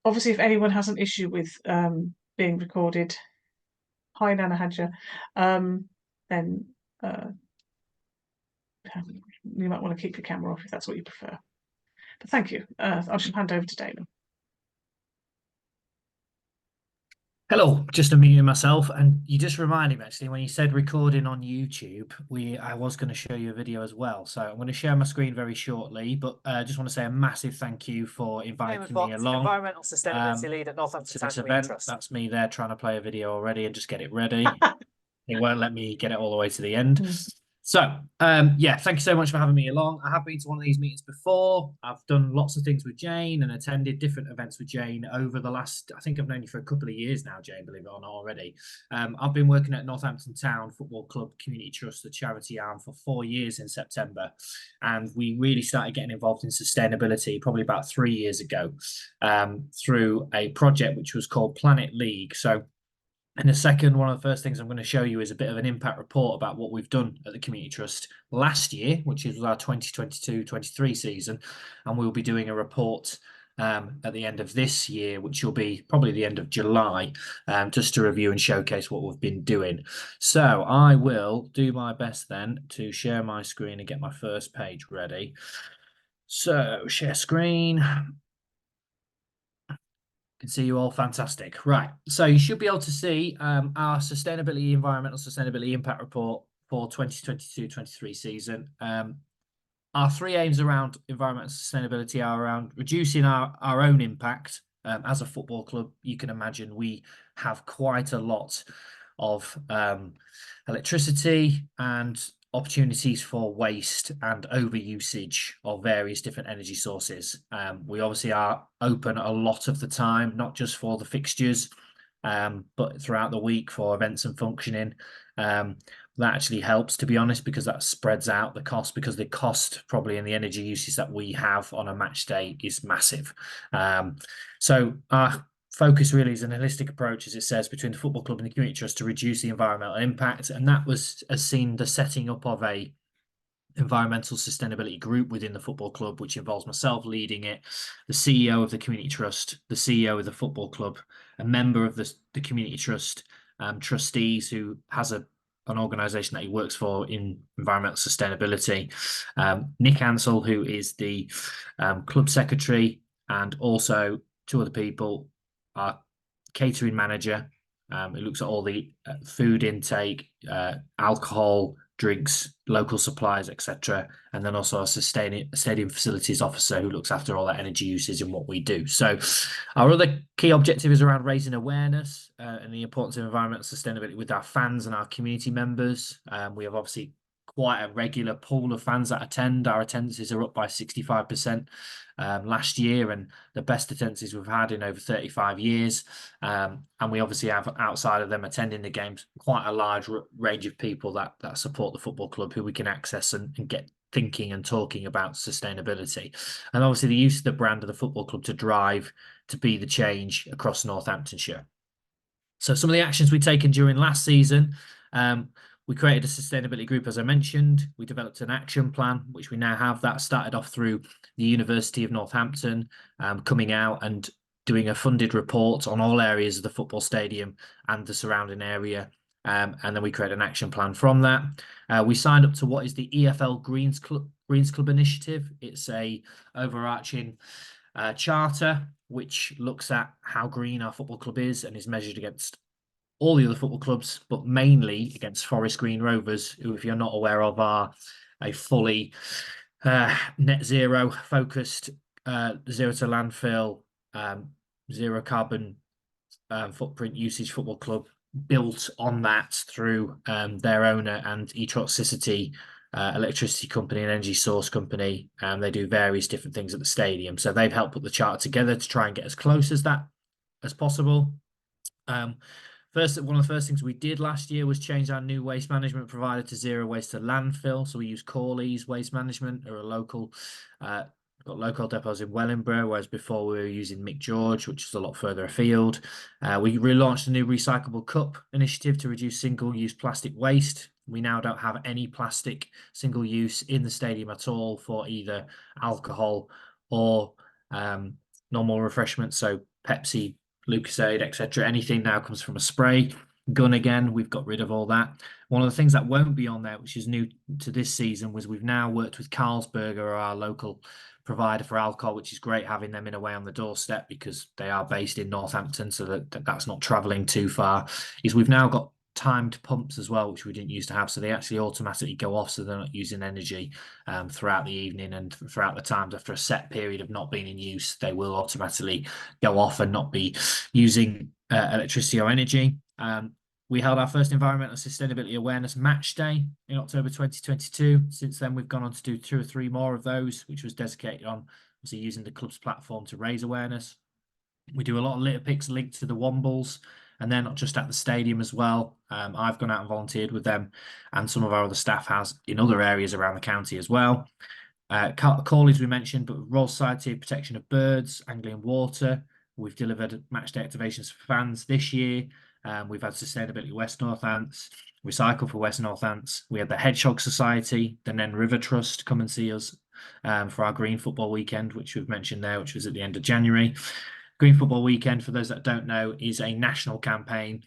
obviously, if anyone has an issue with being recorded, hi Nana Hadja, then uh, you might want to keep your camera off if that's what you prefer. But thank you. I shall hand over to Damon. Hello, just unmuting myself, and you just reminded me actually when you said recording on YouTube, I was going to show you a video as well. So I'm going to share my screen very shortly, but I just want to say a massive thank you for Damon inviting me Fox, along Environmental Sustainability Lead at Northampton to Town this Community event. Trust. That's me there trying to play a video already and just get it ready. It won't let me get it all the way to the end. So, yeah, thank you so much for having me along. I have been to one of these meetings before. I've done lots of things with Jane and attended different events with Jane over the last, I think I've known you for a couple of years now, Jane, believe it or not already. I've been working at Northampton Town Football Club Community Trust, the charity arm, for 4 years in September. And we really started getting involved in sustainability probably about 3 years ago through a project which was called Planet League. So in a second, one of the first things I'm going to show you is a bit of an impact report about what we've done at the Community Trust last year, which is our 2022-23 season. And we'll be doing a report at the end of this year, which will be probably the end of July, just to review and showcase what we've been doing. So I will do my best then to share my screen and get my first page ready. So share screen. Can see you all fantastic. Right. So you should be able to see our environmental sustainability impact report for 2022-23 season. Our 3 aims around environmental sustainability are around reducing our own impact. As a football club, you can imagine we have quite a lot of electricity and opportunities for waste and overusage of various different energy sources. We obviously are open a lot of the time, not just for the fixtures, but throughout the week for events and functioning. That actually helps, to be honest, because that spreads out the cost, because the cost probably in the energy usage that we have on a match day is massive. So our focus really is an holistic approach, as it says, between the football club and the community trust to reduce the environmental impact. And that has seen the setting up of a environmental sustainability group within the football club, which involves myself leading it, the CEO of the community trust, the CEO of the football club, a member of the community trust, trustees who has an organisation that he works for in environmental sustainability, Nick Ansell, who is the club secretary, and also 2 other people, our catering manager, who looks at all the food intake, alcohol, drinks, local supplies, etc. And then also a stadium facilities officer who looks after all that energy usage and what we do. So our other key objective is around raising awareness and the importance of environmental sustainability with our fans and our community members. We have obviously quite a regular pool of fans that attend. Our attendances are up by 65% last year, and the best attendances we've had in over 35 years. And we obviously have, outside of them attending the games, quite a large range of people that support the football club who we can access and get thinking and talking about sustainability. And obviously the use of the brand of the football club to be the change across Northamptonshire. So some of the actions we've taken during last season, we created a sustainability group, as I mentioned. We developed an action plan, which we now have. That started off through the University of Northampton, coming out and doing a funded report on all areas of the football stadium and the surrounding area. And then we created an action plan from that. We signed up to what is the EFL Greens Club initiative. It's a overarching charter which looks at how green our football club is and is measured against all the other football clubs, but mainly against Forest Green Rovers, who, if you're not aware of, are a fully net zero focused, zero to landfill, zero carbon footprint usage football club, built on that through their owner and eTroxicity electricity company and energy source company. They do various different things at the stadium. So they've helped put the charter together to try and get as close as that as possible. One of the first things we did last year was change our new waste management provider to zero waste to landfill. So we use Corley's Waste Management, or a local, got local depots in Wellingborough, whereas before we were using Mick George, which is a lot further afield. We relaunched a new recyclable cup initiative to reduce single-use plastic waste. We now don't have any plastic single use in the stadium at all for either alcohol or normal refreshments. So Pepsi, Lucasade, etc. Anything now comes from a spray gun again. We've got rid of all that. One of the things that won't be on there, which is new to this season, was we've now worked with Carlsberg, our local provider for alcohol, which is great having them in a way on the doorstep because they are based in Northampton, so that's not travelling too far. Is we've now got timed pumps as well, which we didn't used to have, so they actually automatically go off, so they're not using energy throughout the evening and throughout the times after a set period of not being in use. They will automatically go off and not be using electricity or energy. We held our first Environmental Sustainability Awareness Match Day in October 2022. Since then, we've gone on to do 2 or 3 more of those, which was dedicated on obviously using the club's platform to raise awareness. We do a lot of litter picks linked to the Wombles, and they're not just at the stadium as well. I've gone out and volunteered with them, and some of our other staff has in other areas around the county as well. Corley's we mentioned, but Royal Society of Protection of Birds, Anglian Water, we've delivered match day activations for fans this year. We've had Sustainability West Northants, Recycle for West Northants. We had the Hedgehog Society, the Nen River Trust come and see us for our Green Football Weekend, which we've mentioned there, which was at the end of January. Green Football Weekend, for those that don't know, is a national campaign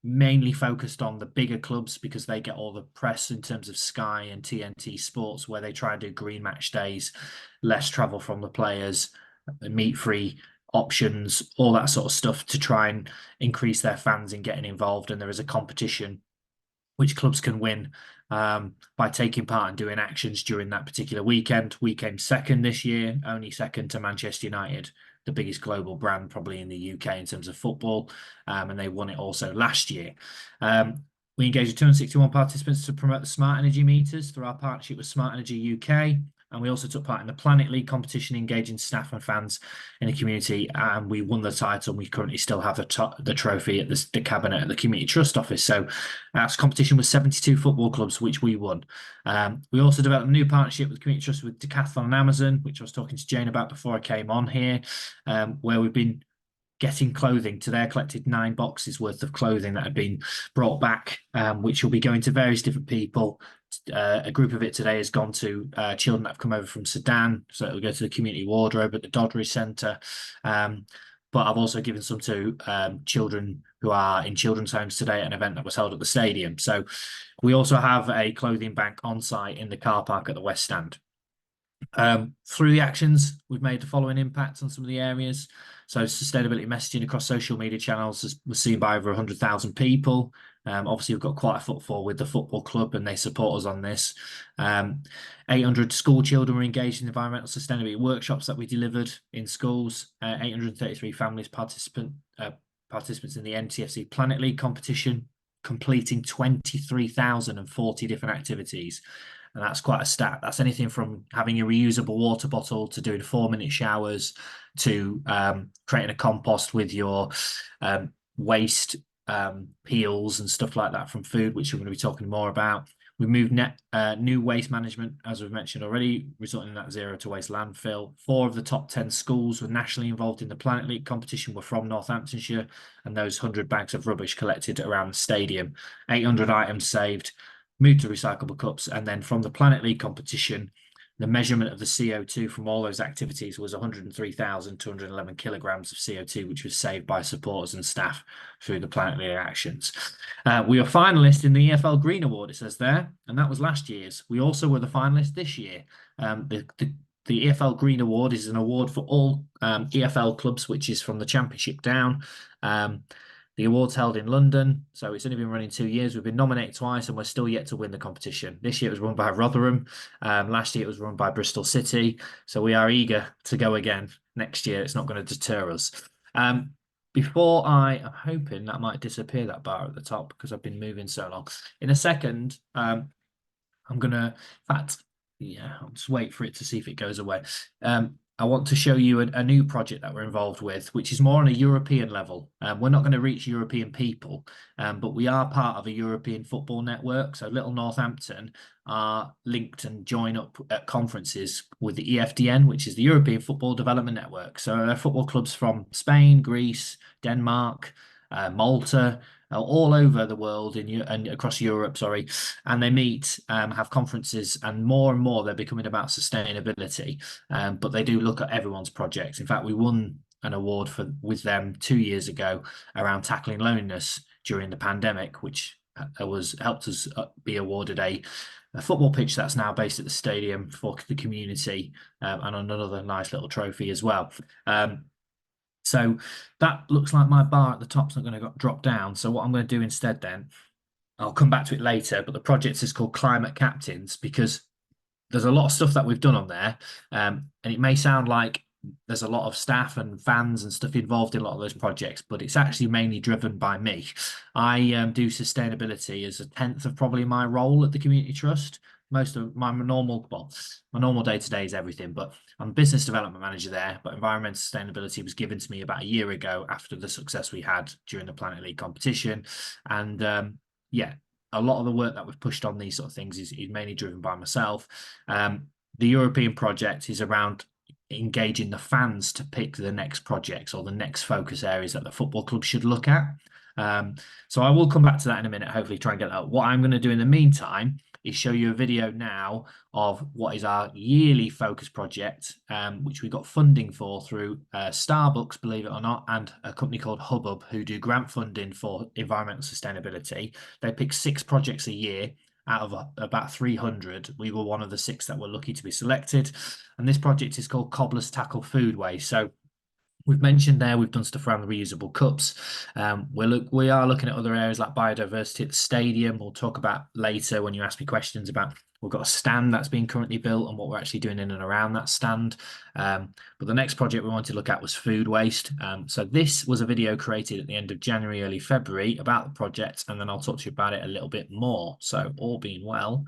mainly focused on the bigger clubs because they get all the press in terms of Sky and TNT Sports, where they try and do green match days, less travel from the players, meat-free options, all that sort of stuff to try and increase their fans in getting involved. And there is a competition which clubs can win by taking part and doing actions during that particular weekend. We came second this year, only second to Manchester United, the biggest global brand probably in the UK in terms of football, and they won it also last year. We engaged with 261 participants to promote the smart energy meters through our partnership with Smart Energy UK. And we also took part in the Planet League competition, engaging staff and fans in the community. And we won the title. And we currently still have the trophy at the cabinet at the Community Trust office. So that's competition with 72 football clubs, which we won. We also developed a new partnership with Community Trust with Decathlon and Amazon, which I was talking to Jane about before I came on here, where we've been getting clothing to their collected 9 boxes worth of clothing that had been brought back, which will be going to various different people. A group of it today has gone to children that have come over from Sudan, so it'll go to the community wardrobe at the Doddery Centre. But I've also given some to children who are in children's homes today at an event that was held at the stadium. So we also have a clothing bank on site in the car park at the West Stand. Through the actions, we've made the following impacts on some of the areas. So sustainability messaging across social media channels was seen by over 100,000 people. Obviously, we've got quite a footfall with the football club and they support us on this. 800 school children were engaged in environmental sustainability workshops that we delivered in schools. 833 families participants in the NTFC Planet League competition, completing 23,040 different activities. And that's quite a stat. That's anything from having a reusable water bottle to doing 4-minute showers to creating a compost with your waste peels and stuff like that from food, which we're going to be talking more about. We moved new waste management, as we've mentioned already, resulting in that zero to waste landfill. 4 of the top 10 schools were nationally involved in the Planet League competition were from Northamptonshire, and those 100 bags of rubbish collected around the stadium. 800 items saved, moved to recyclable cups, and then from the Planet League competition, the measurement of the CO2 from all those activities was 103,211 kilograms of CO2, which was saved by supporters and staff through the Planet League actions. We are finalists in the EFL Green Award, it says there, and that was last year's. We also were the finalists this year. The EFL Green Award is an award for all EFL clubs, which is from the Championship down. The award's held in London, so it's only been running 2 years. We've been nominated twice and we're still yet to win the competition. This year it was run by Rotherham. Last year it was run by Bristol City. So we are eager to go again next year. It's not going to deter us. I'm hoping that might disappear, that bar at the top, because I've been moving so long. In a second, I'm going to, in fact, yeah, I'll just wait for it to see if it goes away. I want to show you a new project that we're involved with, which is more on a European level. We're not going to reach European people, but we are part of a European football network. So Little Northampton are linked and join up at conferences with the EFDN, which is the European Football Development Network. So there are football clubs from Spain, Greece, Denmark, Malta, all over the world and across Europe, and they meet, have conferences, and more they're becoming about sustainability, but they do look at everyone's projects. In fact, we won an award with them 2 years ago around tackling loneliness during the pandemic, which helped us be awarded a football pitch that's now based at the stadium for the community, and another nice little trophy as well. So that looks like my bar at the top's not going to drop down. So what I'm going to do instead then, I'll come back to it later, but the project is called Climate Captains because there's a lot of stuff that we've done on there, and it may sound like there's a lot of staff and fans and stuff involved in a lot of those projects, but it's actually mainly driven by me. I do sustainability as a 10th of probably my role at the Community Trust. Most of my normal day-to-day is everything, but I'm business development manager there, but environmental sustainability was given to me about a year ago after the success we had during the Planet League competition. And yeah, a lot of the work that we've pushed on these sort of things is mainly driven by myself. The European project is around engaging the fans to pick the next projects or the next focus areas that the football club should look at. So I will come back to that in a minute, hopefully try and get that. What I'm going to do in the meantime is show you a video now of what is our yearly focus project, which we got funding for through Starbucks, believe it or not, and a company called Hubbub, who do grant funding for environmental sustainability. They pick 6 projects a year out of about 300. We were one of the 6 that were lucky to be selected. And this project is called Cobblers Tackle Food Waste. So we've mentioned there, we've done stuff around the reusable cups. We are looking at other areas like biodiversity at the stadium. We'll talk about later when you ask me questions about, we've got a stand that's being currently built and what we're actually doing in and around that stand. But the next project we wanted to look at was food waste. So this was a video created at the end of January, early February about the project, and then I'll talk to you about it a little bit more. So all being well,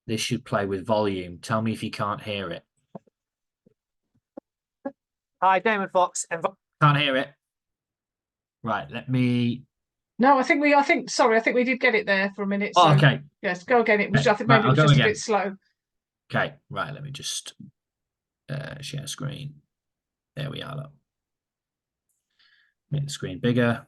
this should play with volume. Tell me if you can't hear it. Hi, Damon Fox. Can't hear it. Right, let me. No, I think we did get it there for a minute. Oh, so okay. Yes, go again. It was, I think Right, maybe it I'll was go just again. a bit slow. Okay, right, let me just share screen. There we are. Look. Make the screen bigger.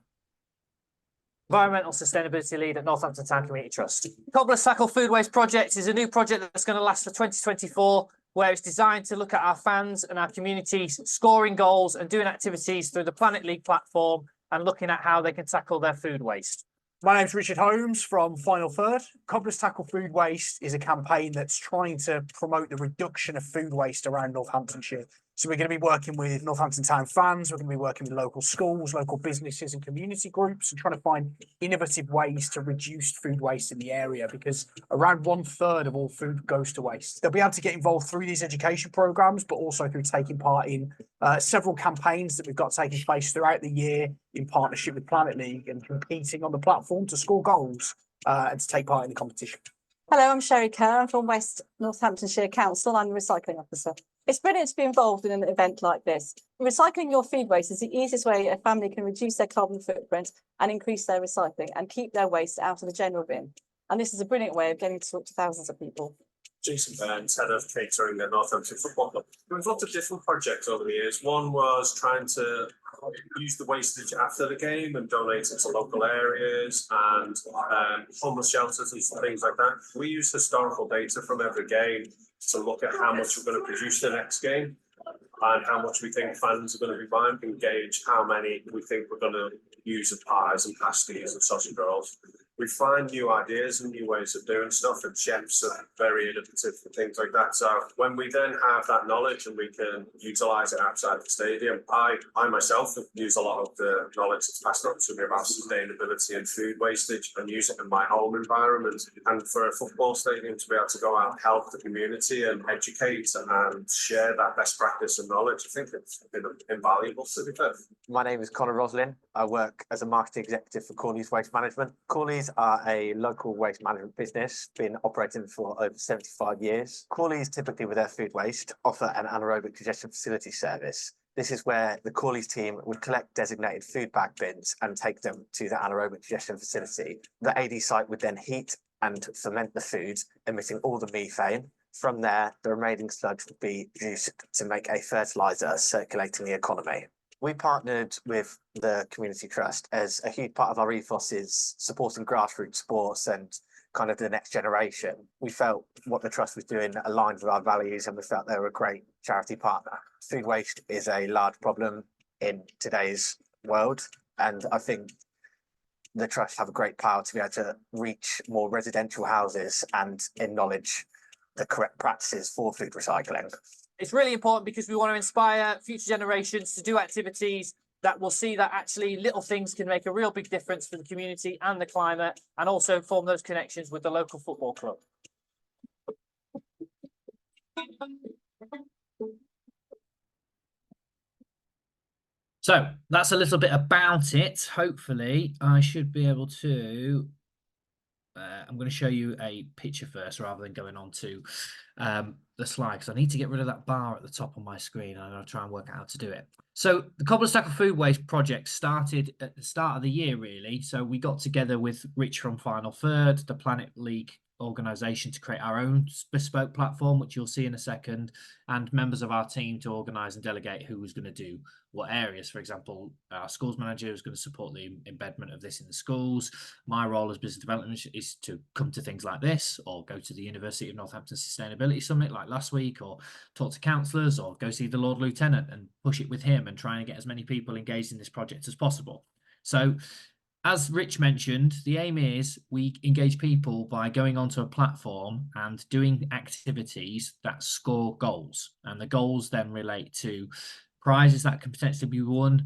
Environmental Sustainability Lead at Northampton Town Community Trust. Cobblers Tackle Food Waste project is a new project that's going to last for 2024, where it's designed to look at our fans and our communities scoring goals and doing activities through the Planet League platform and looking at how they can tackle their food waste. My name's Richard Holmes from Final Third. Cobblers Tackle Food Waste is a campaign that's trying to promote the reduction of food waste around Northamptonshire. So we're going to be working with Northampton Town fans, we're going to be working with local schools, local businesses and community groups, and trying to find innovative ways to reduce food waste in the area, because around 1/3 of all food goes to waste. They'll be able to get involved through these education programmes, but also through taking part in several campaigns that we've got taking place throughout the year in partnership with Planet League, and competing on the platform to score goals and to take part in the competition. Hello, I'm Sherry Kerr. I'm from West Northamptonshire Council. I'm a recycling officer. It's brilliant to be involved in an event like this. Recycling your food waste is the easiest way a family can reduce their carbon footprint and increase their recycling and keep their waste out of the general bin. And this is a brilliant way of getting to talk to thousands of people. Jason Burns, Head of Catering at Northampton Football Club. We've looked at different projects over the years. One was trying to use the wastage after the game and donate it to local areas and homeless shelters and things like that. We use historical data from every game to look at how much we're going to produce the next game and how much we think fans are going to be buying, and gauge how many we think we're going to use of pies and pasties and sausage rolls. We find new ideas and new ways of doing stuff, and chefs are very innovative and things like that. So when we then have that knowledge and we can utilise it outside the stadium, I myself have used a lot of the knowledge that's passed on to me about sustainability and food wastage and use it in my home environment. And for a football stadium to be able to go out and help the community and educate and share that best practice and knowledge, I think it's been invaluable to be fair. My name is Conor Roslin. I work as a marketing executive for Corley's Waste Management. Corley's are a local waste management business, been operating for over 75 years. Corley's, typically with their food waste, offer an anaerobic digestion facility service. This is where the Corley's team would collect designated food bag bins and take them to the anaerobic digestion facility. The AD site would then heat and ferment the food, emitting all the methane. From there, the remaining sludge would be used to make a fertiliser circulating the economy. We partnered with the Community Trust as a huge part of our ethos is supporting grassroots sports and kind of the next generation. We felt what the trust was doing aligned with our values, and we felt they were a great charity partner. Food waste is a large problem in today's world, and I think the trust have a great power to be able to reach more residential houses and acknowledge the correct practices for food recycling. It's really important because we want to inspire future generations to do activities that will see that actually little things can make a real big difference for the community and the climate, and also form those connections with the local football club. So that's a little bit about it. Hopefully I should be able to, I'm going to show you a picture first rather than going on to the slide, because I need to get rid of that bar at the top of my screen, and I'll try and work out how to do it. So the Cobblers Tackle Food Waste project started at the start of the year, really. So we got together with Rich from Final Third, the Planet League organisation, to create our own bespoke platform, which you'll see in a second, and members of our team to organise and delegate who was going to do what areas. For example, our schools manager was going to support the embedment of this in the schools. My role as business development is to come to things like this, or go to the University of Northampton Sustainability Summit like last week, or talk to councillors, or go see the Lord Lieutenant and push it with him and try and get as many people engaged in this project as possible. So as Rich mentioned, the aim is we engage people by going onto a platform and doing activities that score goals. And the goals then relate to prizes that can potentially be won.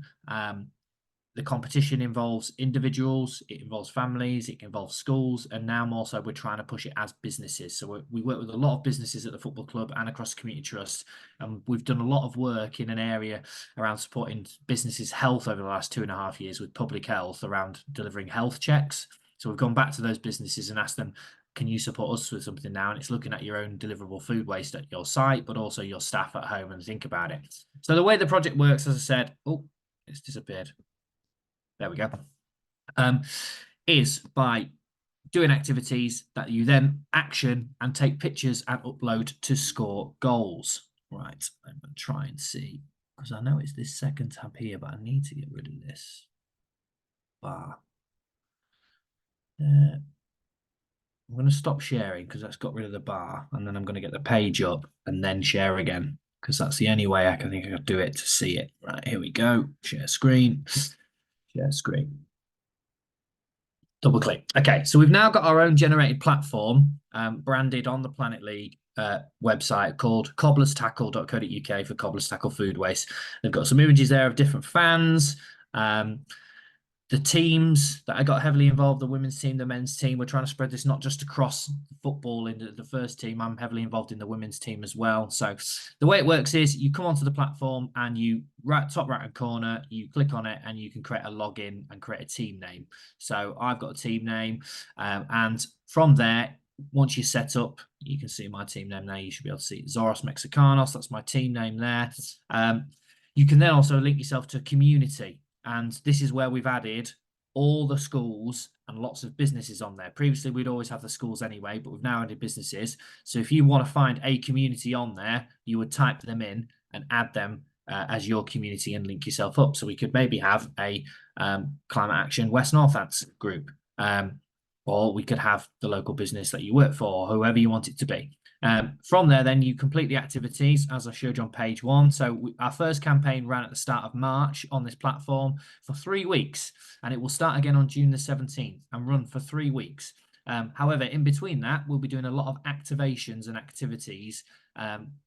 The competition involves individuals, it involves families, it involves schools, and now more so we're trying to push it as businesses. So we work with a lot of businesses at the football club and across the community trust, and we've done a lot of work in an area around supporting businesses' health over the last 2.5 years with public health around delivering health checks. So we've gone back to those businesses and asked them, can you support us with something now? And it's looking at your own deliverable food waste at your site, but also your staff at home, and think about it. So the way the project works, as I said, oh, it's disappeared. There we go. Is by doing activities that you then action and take pictures and upload to score goals. Right, I'm going to try and see, because I know it's this second tab here, but I need to get rid of this bar. I'm going to stop sharing because that's got rid of the bar, and then I'm going to get the page up and then share again, because that's the only way I can think I could do it to see it. Right, here we go. Share screen. Share screen. Double click. Okay, so we've now got our own generated platform branded on the Planet League website called cobblerstackle.co.uk for Cobblers Tackle Food Waste. They've got some images there of different fans. The teams that I got heavily involved, the women's team, the men's team. We're trying to spread this not just across football into the first team. I'm heavily involved in the women's team as well. So the way it works is you come onto the platform and you top right hand corner, you click on it and you can create a login and create a team name. So I've got a team name, and from there, once you're set up, you can see my team name there. You should be able to see Zoros Mexicanos. That's my team name there. You can then also link yourself to a community. And this is where we've added all the schools and lots of businesses on there. Previously, we'd always have the schools anyway, but we've now added businesses. So if you want to find a community on there, you would type them in and add them as your community and link yourself up. So we could maybe have a Climate Action West Northants group, or we could have the local business that you work for, whoever you want it to be. From there, then you complete the activities as I showed you on page 1. So our first campaign ran at the start of March on this platform for 3 weeks, and it will start again on June the 17th and run for 3 weeks. However, in between that, we'll be doing a lot of activations and activities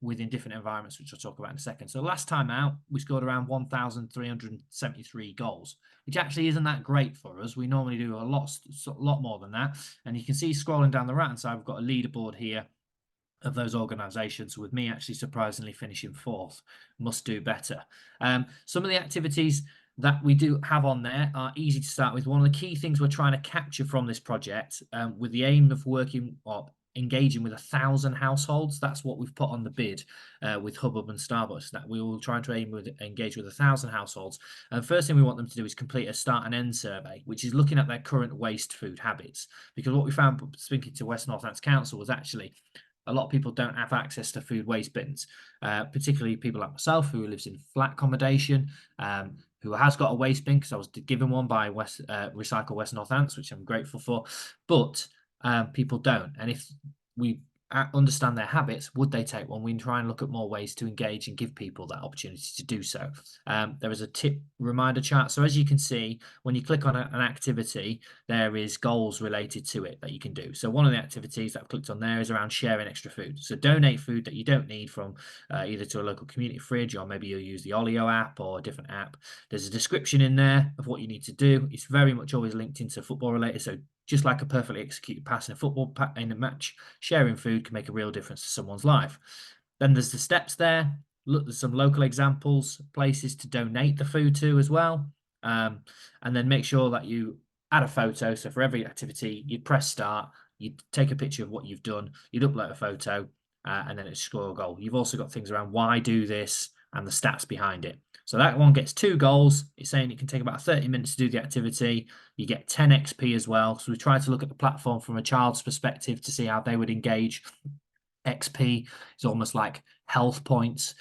within different environments, which I'll talk about in a second. So last time out, we scored around 1,373 goals, which actually isn't that great for us. We normally do a lot more than that. And you can see scrolling down the right-hand side, we've got a leaderboard here of those organisations, with me actually surprisingly finishing 4th. Must do better. Some of the activities that we do have on there are easy to start with. One of the key things we're trying to capture from this project, with the aim of working or engaging with 1,000 households. That's what we've put on the bid with Hubbub and Starbucks, that we will try to engage with 1,000 households. And the first thing we want them to do is complete a start and end survey, which is looking at their current waste food habits. Because what we found speaking to West Northampton Council was actually a lot of people don't have access to food waste bins, particularly people like myself who lives in flat accommodation, who has got a waste bin because I was given one by Recycle West Northants, which I'm grateful for. But people don't. And if we understand their habits, would they take one? We try and look at more ways to engage and give people that opportunity to do so. There is a tip reminder chart. So as you can see, when you click on an activity, there is goals related to it that you can do. So one of the activities that I've clicked on there is around sharing extra food. So donate food that you don't need from either to a local community fridge, or maybe you'll use the Olio app or a different app. There's a description in there of what you need to do. It's very much always linked into football related. So just like a perfectly executed pass in a football in a match, sharing food can make a real difference to someone's life. Then there's the steps there. Look, there's some local examples, places to donate the food to as well. And then make sure that you add a photo. So for every activity, you'd press start, you'd take a picture of what you've done, you'd upload a photo, and then it'd score a goal. You've also got things around why do this and the stats behind it. So that one gets 2 goals. It's saying it can take about 30 minutes to do the activity. You get 10 XP as well. So we try to look at the platform from a child's perspective to see how they would engage. XP is almost like health points.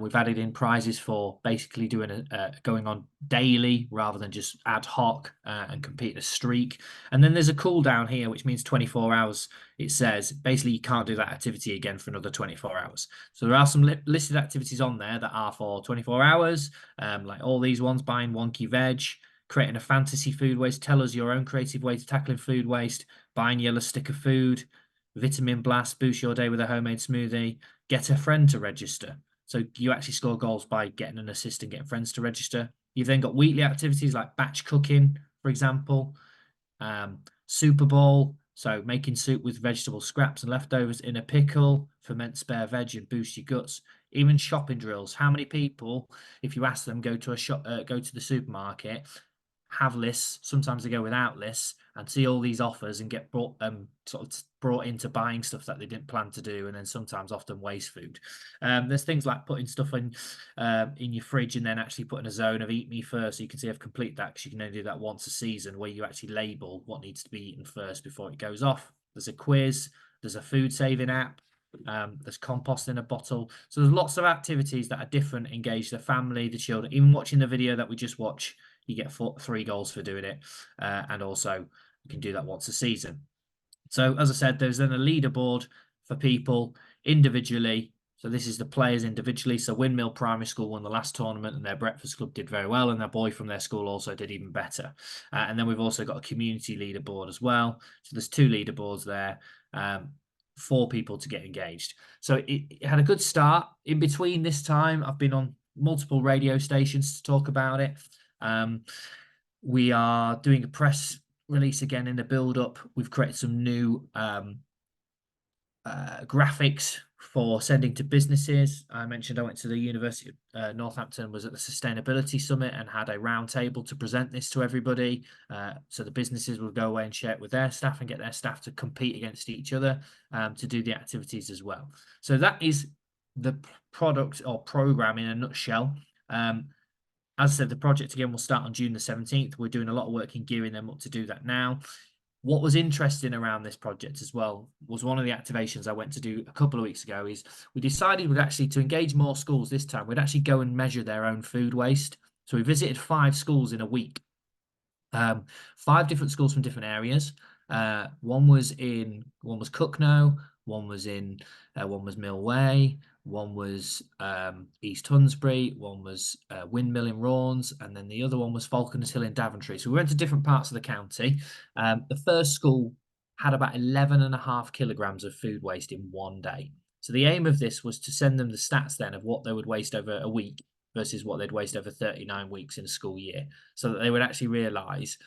We've added in prizes for basically doing going on daily rather than just ad hoc and compete a streak. And then there's a cooldown here, which means 24 hours. It says basically you can't do that activity again for another 24 hours. So there are some listed activities on there that are for 24 hours, like all these ones: buying wonky veg, creating a fantasy food waste, tell us your own creative way to tackling food waste, buying yellow stick of food, vitamin blast, boost your day with a homemade smoothie, get a friend to register. So you actually score goals by getting an assist and getting friends to register. You've then got weekly activities like batch cooking, for example, Super Bowl, so making soup with vegetable scraps and leftovers in a pickle, ferment spare veg and boost your guts. Even shopping drills. How many people, if you ask them, go to a shop, go to the supermarket, have lists, sometimes they go without lists, and see all these offers and get brought into buying stuff that they didn't plan to do, and then sometimes often waste food. There's things like putting stuff in your fridge and then actually putting a zone of eat me first, so you can see I've completed that, because you can only do that once a season, where you actually label what needs to be eaten first before it goes off. There's a quiz, there's a food saving app, there's compost in a bottle. So there's lots of activities that are different, engage the family, the children. Even watching the video that we just watched, you get 3 goals for doing it, and also you can do that once a season. So as I said, there's then a leaderboard for people individually. So this is the players individually. So Windmill Primary School won the last tournament, and their breakfast club did very well, and their boy from their school also did even better. And then we've also got a community leaderboard as well. So there's 2 leaderboards there for people to get engaged. So it had a good start. In between this time, I've been on multiple radio stations to talk about it. We are doing a press release again in the build-up. We've created some new graphics for sending to businesses. I mentioned I went to the University of Northampton, was at the Sustainability Summit, and had a round table to present this to everybody. So the businesses will go away and share it with their staff and get their staff to compete against each other to do the activities as well. So that is the product or program in a nutshell. As I said, the project again will start on June the 17th. We're doing a lot of work in gearing them up to do that now. What was interesting around this project as well was one of the activations I went to do a couple of weeks ago is we decided we'd actually, to engage more schools this time, we'd actually go and measure their own food waste. So we visited 5 schools in a week, 5 different schools from different areas. One was Cooknow, one was Mill Way, one was East Hunsbury, one was Windmill in Raunds, and then the other one was Falconers Hill in Daventry. So we went to different parts of the county. The first school had about 11.5 kilograms of food waste in one day. So the aim of this was to send them the stats then of what they would waste over a week versus what they'd waste over 39 weeks in a school year, so that they would actually realise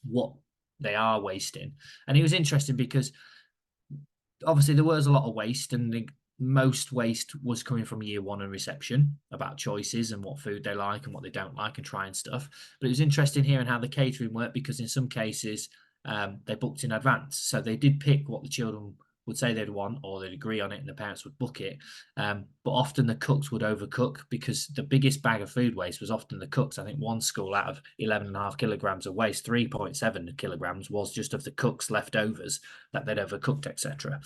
what they are wasting. And it was interesting because obviously there was a lot of waste, and most waste was coming from year 1 and reception about choices and what food they like and what they don't like and trying stuff. But it was interesting hearing how the catering worked, because in some cases they booked in advance. So they did pick what the children would say they'd want, or they'd agree on it and the parents would book it. But often the cooks would overcook, because the biggest bag of food waste was often the cooks. I think one school, out of 11.5 kilograms of waste, 3.7 kilograms was just of the cooks' leftovers that they'd overcooked, etc.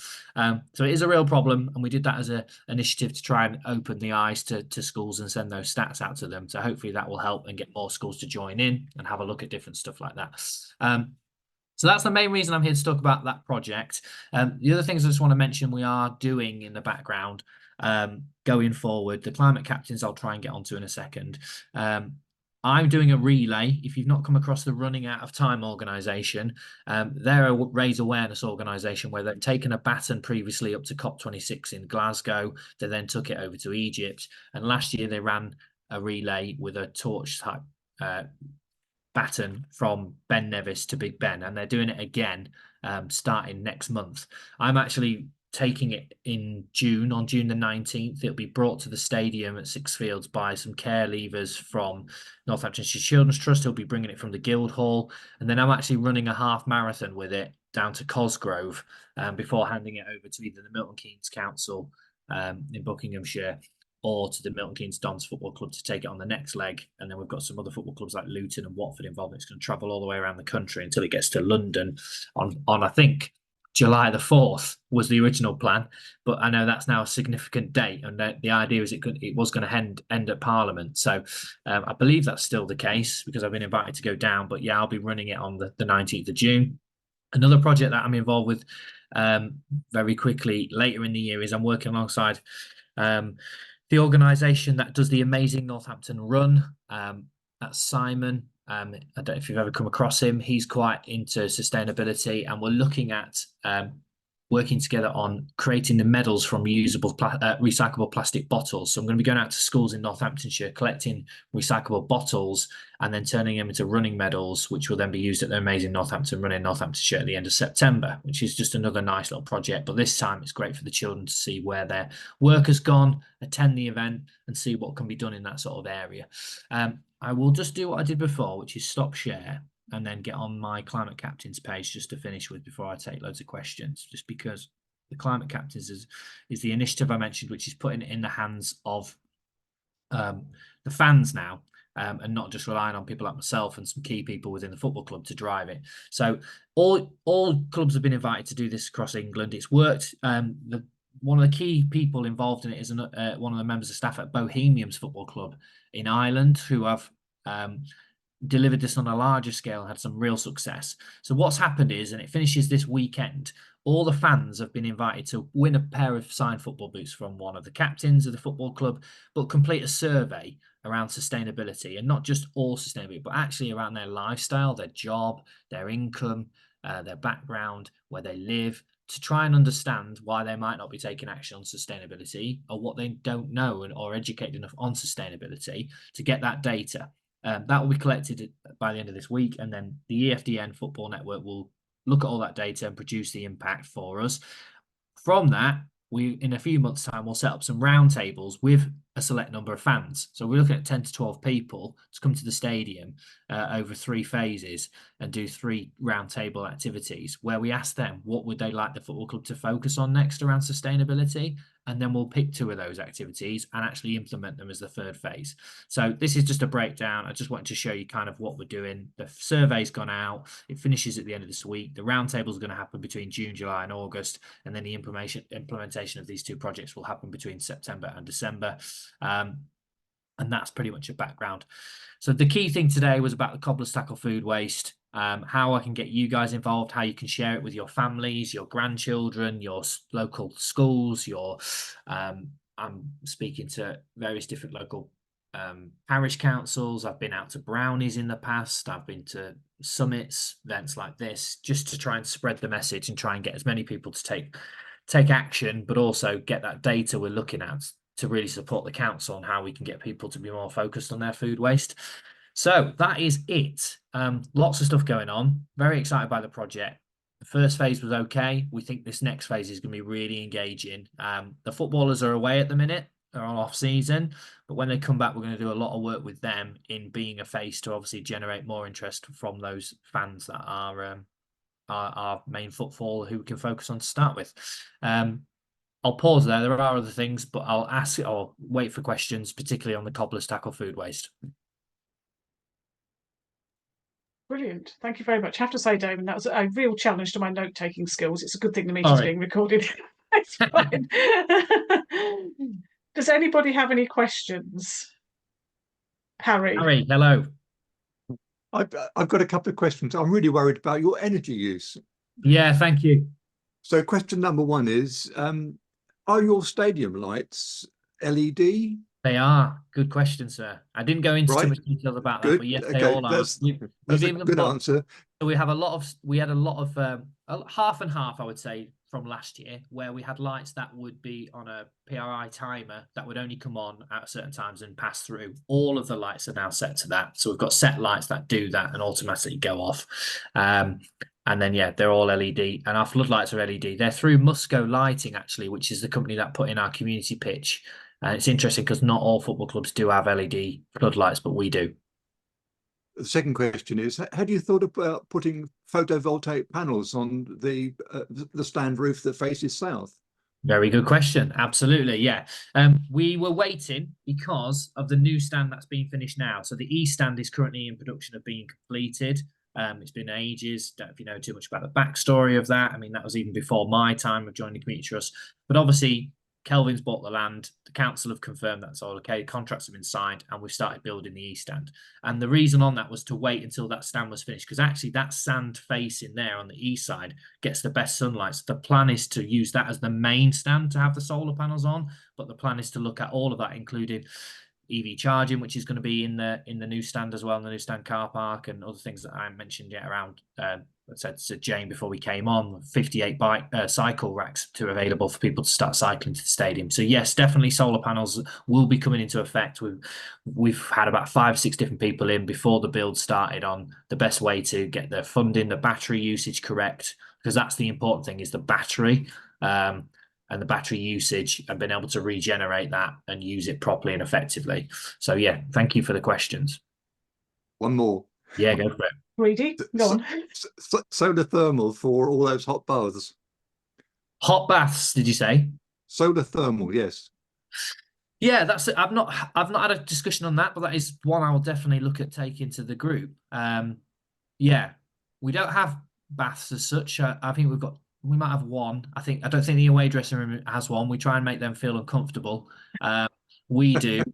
So it is a real problem, and we did that as an initiative to try and open the eyes to schools and send those stats out to them. So hopefully that will help and get more schools to join in and have a look at different stuff like that. So that's the main reason I'm here to talk about that project. The other things I just want to mention we are doing in the background going forward, the climate captains I'll try and get onto in a second. I'm doing a relay. If you've not come across the Running Out of Time organisation, they're a raise awareness organisation where they've taken a baton previously up to COP26 in Glasgow. They then took it over to Egypt. And last year they ran a relay with a torch type baton from Ben Nevis to Big Ben, and they're doing it again starting next month. I'm actually taking it in June, on June the 19th. It'll be brought to the stadium at Six Fields by some care leavers from Northamptonshire Children's Trust. He'll be bringing it from the Guildhall, and then I'm actually running a half marathon with it down to Cosgrove before handing it over to either the Milton Keynes Council in Buckinghamshire or to the Milton Keynes Dons Football Club to take it on the next leg. And then we've got some other football clubs like Luton and Watford involved. It's going to travel all the way around the country until it gets to London on I think, July the 4th was the original plan. But I know that's now a significant date. And the idea is it was going to end at Parliament. So I believe that's still the case because I've been invited to go down. But yeah, I'll be running it on the 19th of June. Another project that I'm involved with very quickly later in the year is I'm working alongside the organisation that does the amazing Northampton Run. That's Simon. I don't know if you've ever come across him. He's quite into sustainability, and we're looking at working together on creating the medals from recyclable plastic bottles. So I'm going to be going out to schools in Northamptonshire, collecting recyclable bottles and then turning them into running medals, which will then be used at the amazing Northampton Run in Northamptonshire at the end of September, which is just another nice little project. But this time it's great for the children to see where their work has gone, attend the event and see what can be done in that sort of area. I will just do what I did before, which is stop share and then get on my Climate Captains page just to finish with before I take loads of questions, just because the Climate Captains is the initiative I mentioned, which is putting it in the hands of the fans now, and not just relying on people like myself and some key people within the football club to drive it. So all clubs have been invited to do this across England. It's worked. One of the key people involved in it is one of the members of staff at Bohemians Football Club in Ireland, who have delivered this on a larger scale and had some real success. So what's happened is, and it finishes this weekend, all the fans have been invited to win a pair of signed football boots from one of the captains of the football club, but complete a survey around sustainability, and not just all sustainability, but actually around their lifestyle, their job, their income, their background, where they live, to try and understand why they might not be taking action on sustainability, or what they don't know or educated enough on sustainability to get that data. That will be collected by the end of this week, and then the EFDN Football Network will look at all that data and produce the impact for us. From that, in a few months' time, we'll set up some roundtables with a select number of fans. So we're looking at 10 to 12 people to come to the stadium over 3 phases and do 3 roundtable activities where we ask them what would they like the football club to focus on next around sustainability. And then we'll pick 2 of those activities and actually implement them as the 3rd phase. So this is just a breakdown. I just wanted to show you kind of what we're doing. The survey's gone out. It finishes at the end of this week. The roundtables are going to happen between June, July and August. And then the implementation of these 2 projects will happen between September and December. And that's pretty much a background. So the key thing today was about the Cobblers Tackle Food Waste, how I can get you guys involved, how you can share it with your families, your grandchildren, your local schools, I'm speaking to various different local parish councils. I've been out to brownies in the past. I've been to summits, events like this, just to try and spread the message and try and get as many people to take action, but also get that data we're looking at to really support the council on how we can get people to be more focused on their food waste. So that is it. Lots of stuff going on. Very excited by the project. The first phase was okay. We think this next phase is going to be really engaging. The footballers are away at the minute. They're on off season, but when they come back, we're going to do a lot of work with them in being a face to obviously generate more interest from those fans that are our main football who we can focus on to start with. I'll pause there. There are other things, but I'll wait for questions, particularly on the Cobblers Tackle Food Waste. Brilliant. Thank you very much. I have to say, Damon, that was a real challenge to my note-taking skills. It's a good thing the meeting's being recorded. It's fine. Does anybody have any questions? Harry, hello. I've got a couple of questions. I'm really worried about your energy use. Yeah, thank you. So question number one is, are your stadium lights LED? They are. Good question, sir. I didn't go into too Right. much detail about that, Good. but yes, they Okay, all are. that's We've a even good put, answer. so we had a lot of half and half, I would say, from last year, where we had lights that would be on a PRI timer that would only come on at certain times and pass through. All of the lights are now set to that. So we've got set lights that do that and automatically go off. And then, yeah, they're all LED, and our floodlights are LED. They're through Musco Lighting, actually, which is the company that put in our community pitch. And it's interesting because not all football clubs do have LED floodlights, but we do. The second question is, had you thought about putting photovoltaic panels on the stand roof that faces south? Very good question. Absolutely, yeah. We were waiting because of the new stand that's been finished now. So the east stand is currently in production of being completed. It's been ages. Don't know if you know too much about the backstory of that. I mean, that was even before my time of joining the Community Trust. But obviously, Kelvin's bought the land. The council have confirmed that's all okay. Contracts have been signed, and we've started building the east stand. And the reason on that was to wait until that stand was finished, because actually that sand facing there on the east side gets the best sunlight. So the plan is to use that as the main stand to have the solar panels on, but the plan is to look at all of that, including EV charging, which is going to be in the new stand as well, in the new stand car park, and other things that I mentioned yet around. I said to Jane before we came on, 58 cycle racks available for people to start cycling to the stadium. So yes, definitely solar panels will be coming into effect. We've had about 5 or 6 different people in before the build started on the best way to get the funding, the battery usage correct, because that's the important thing, is the battery. And the battery usage, and being able to regenerate that and use it properly and effectively. So yeah, thank you for the questions. One more. Yeah, go for it. Greedy, go on. Solar thermal for all those hot baths. Hot baths, did you say? Solar thermal, yes. Yeah, that's it. I've not had a discussion on that, but that is one I will definitely look at taking to the group. Yeah, we don't have baths as such. I think we might have one. I don't think the away dressing room has one. We try and make them feel uncomfortable. We do.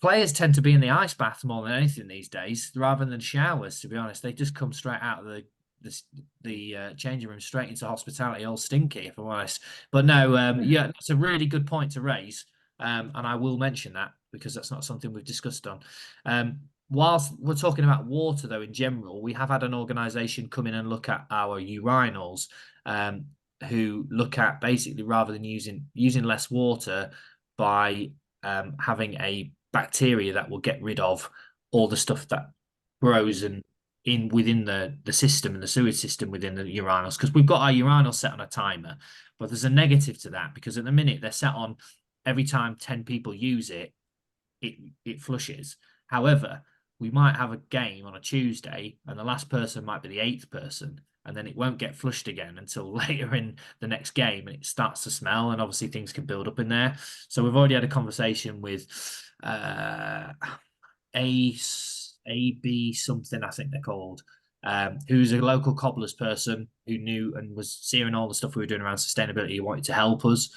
Players tend to be in the ice bath more than anything these days, rather than showers. To be honest, they just come straight out of the changing room straight into hospitality, all stinky, if I'm honest. But no, yeah, that's a really good point to raise, and I will mention that because that's not something we've discussed on. Whilst we're talking about water, though, in general, we have had an organisation come in and look at our urinals, who look at basically, rather than using less water, by having a bacteria that will get rid of all the stuff that grows within the system and the sewage system within the urinals, because we've got our urinals set on a timer, but there's a negative to that, because at the minute they're set on every time 10 people use it flushes. However, we might have a game on a Tuesday and the last person might be the 8th person, and then it won't get flushed again until later in the next game, and it starts to smell, and obviously things can build up in there. So we've already had a conversation with AB something, I think they're called, who's a local Cobblers person who knew and was seeing all the stuff we were doing around sustainability, wanted to help us.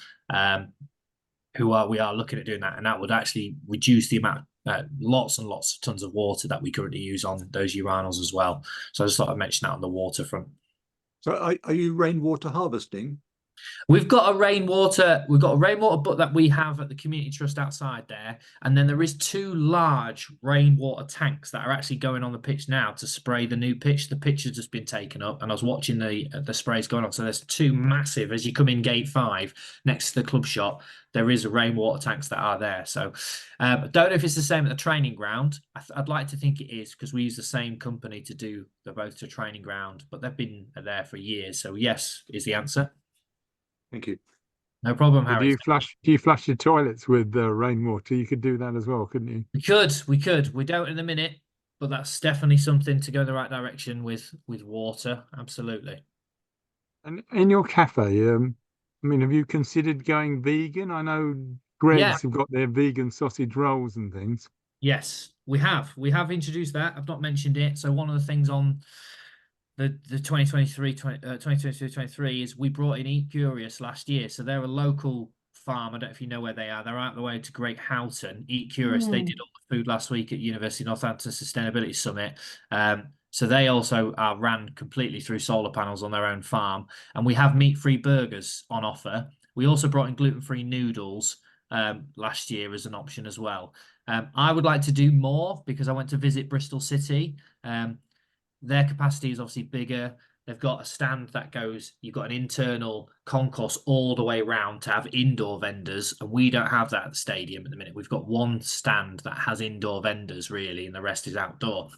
We are looking at doing that, and that would actually reduce the amount, lots and lots of tons of water that we currently use on those urinals as well. So I just thought I'd mention that on the water front. So are you rainwater harvesting? We've got a rainwater butt that we have at the Community Trust outside there, and then there is 2 large rainwater tanks that are actually going on the pitch now to spray the new pitch. The pitch has just been taken up, and I was watching the sprays going on. So there's 2 massive, as you come in gate 5 next to the club shop, there is a rainwater tanks that are there. So I don't know if it's the same at the training ground. I'd like to think it is, because we use the same company to do both to training ground, but they've been there for years. So yes is the answer. Thank you. No problem, Harry. Do you flush your toilets with rainwater? You could do that as well, couldn't you? We could. We don't in a minute, but that's definitely something to go in the right direction with water. Absolutely. And in your cafe, I mean, have you considered going vegan? I know Greg's have got their vegan sausage rolls and things. Yes, we have. We have introduced that. I've not mentioned it. So one of the things on the 2023 is we brought in Eat Curious last year. So they're a local Farm. I don't know if you know where they are. They're out the way to Great Houghton. Eat Curious. They did all the food last week at University of Northampton Sustainability Summit. So they also are ran completely through solar panels on their own farm. And we have meat-free burgers on offer. We also brought in gluten-free noodles last year as an option as well. I would like to do more because I went to visit Bristol City. Their capacity is obviously bigger. They've got a stand that goes, you've got an internal concourse all the way around to have indoor vendors, and we don't have that at the stadium at the minute. We've got one stand that has indoor vendors really, and the rest is outdoor.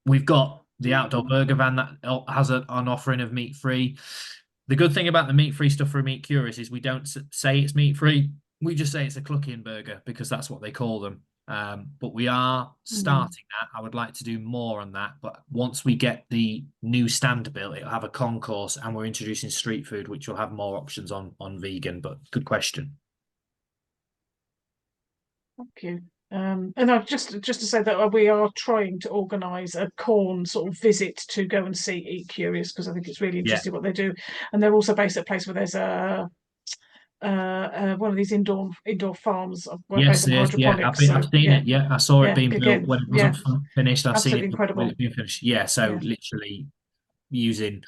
We've got the outdoor burger van that has an offering of meat-free. The good thing about the meat-free stuff for Meat Curious is we don't say it's meat-free. We just say it's a Cluckian burger because that's what they call them. But we are starting that. I would like to do more on that. But once we get the new stand built, it'll have a concourse, and we're introducing street food, which will have more options on vegan. But good question. Thank you. And I've just to say that we are trying to organise a corn sort of visit to go and see Eat Curious, because I think it's really interesting what they do. And they're also based at a place where there's a one of these indoor farms. Yes, I've seen it. Yeah, I saw it being built when it wasn't finished. I've seen it incredible. being finished. Yeah, so literally using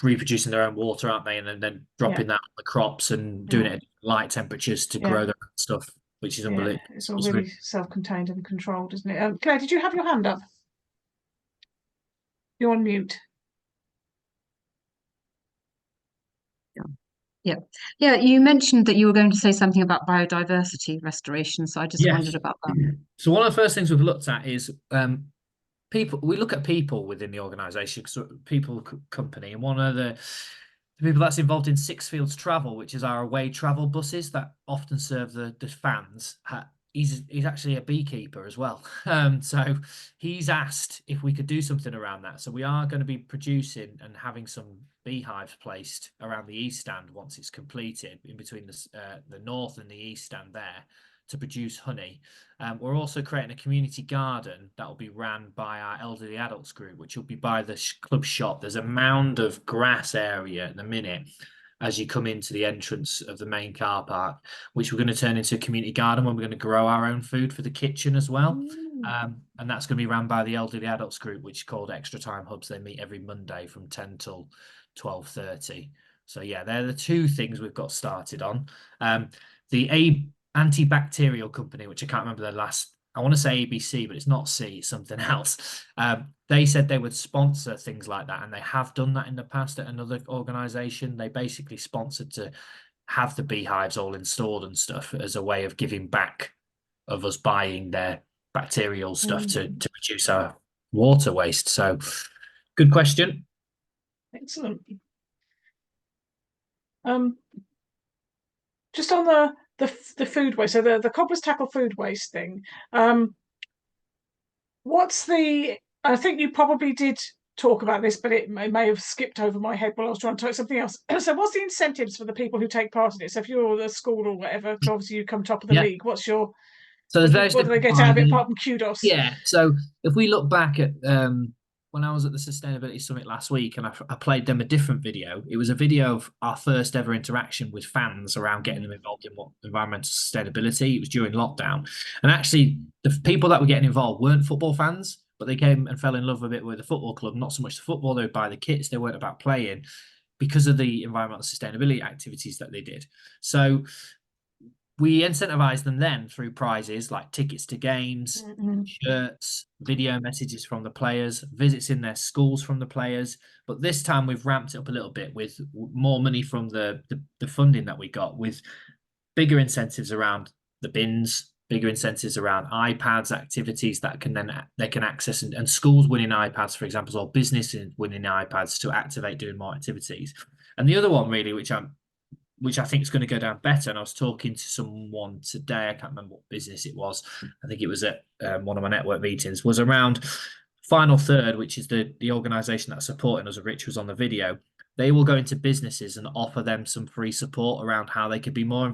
reproducing their own water, aren't they, and then dropping that on the crops and doing it at light temperatures to grow their own stuff, which is unbelievable. It's all really self-contained and controlled, isn't it? Claire, did you have your hand up? You're on mute. Yeah. You mentioned that you were going to say something about biodiversity restoration, so I just wondered about that. So one of the first things we've looked at is people. We look at people within the organisation, people company, and one of the people that's involved in Six Fields Travel, which is our away travel buses that often serve the fans. He's actually a beekeeper as well. So he's asked if we could do something around that. So we are going to be producing and having some beehives placed around the east stand once it's completed, in between the north and the east stand there, to produce honey. We're also creating a community garden that will be ran by our elderly adults group, which will be by the club shop. There's a mound of grass area at the minute as you come into the entrance of the main car park, which we're going to turn into a community garden where we're going to grow our own food for the kitchen as well. And that's going to be run by the elderly adults group, which is called Extra Time Hubs. They meet every Monday from 10 till 12:30. So yeah, they're the two things we've got started on. The antibacterial company, which I can't remember their last, I want to say ABC, but it's not C, it's something else. They said they would sponsor things like that, and they have done that in the past at another organisation. They basically sponsored to have the beehives all installed and stuff as a way of giving back of us buying their bacterial stuff to reduce our water waste. So good question. Excellent. Just on the food waste, so the Cobblers Tackle Food Waste thing, I think you probably did talk about this, but it may have skipped over my head while I was trying to talk something else. So what's the incentives for the people who take part in it? So if you're the school or whatever, obviously you come top of the league, what do they get out of it apart from kudos? Yeah, so if we look back at when I was at the Sustainability Summit last week, and I played them a different video. It was a video of our first ever interaction with fans around getting them involved in environmental sustainability. It was during lockdown. And actually, the people that were getting involved weren't football fans, but they came and fell in love with it with the football club. Not so much the football, they would buy the kits. They weren't about playing because of the environmental sustainability activities that they did. So we incentivise them then through prizes like tickets to games, shirts, video messages from the players, visits in their schools from the players. But this time we've ramped it up a little bit with more money from the funding that we got, with bigger incentives around the bins, bigger incentives around iPads, activities that they can access, and schools winning iPads, for example, or businesses winning iPads to activate doing more activities. And the other one really, which I think is going to go down better. And I was talking to someone today, I can't remember what business it was. I think it was at one of my network meetings, was around Final Third, which is the organisation that's supporting us, Rich was on the video. They will go into businesses and offer them some free support around how they could be more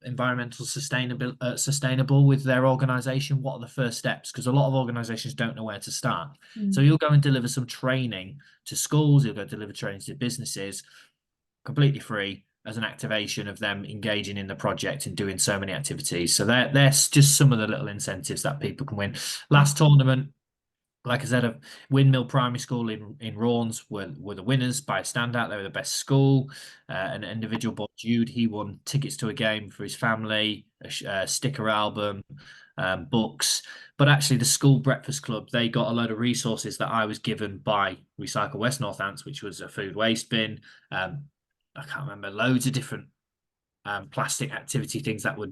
environmental sustainable with their organisation. What are the first steps? Because a lot of organisations don't know where to start. So you'll go and deliver some training to schools, you'll go deliver training to businesses, completely free, as an activation of them engaging in the project and doing so many activities. So there's just some of the little incentives that people can win. Last tournament, like I said, a Windmill Primary School in Raunds were the winners by a standout. They were the best school. An individual boy, Jude, he won tickets to a game for his family, a sticker album, books. But actually, the school breakfast club, they got a load of resources that I was given by Recycle West Northants, which was a food waste bin. I can't remember, loads of different plastic activity things that would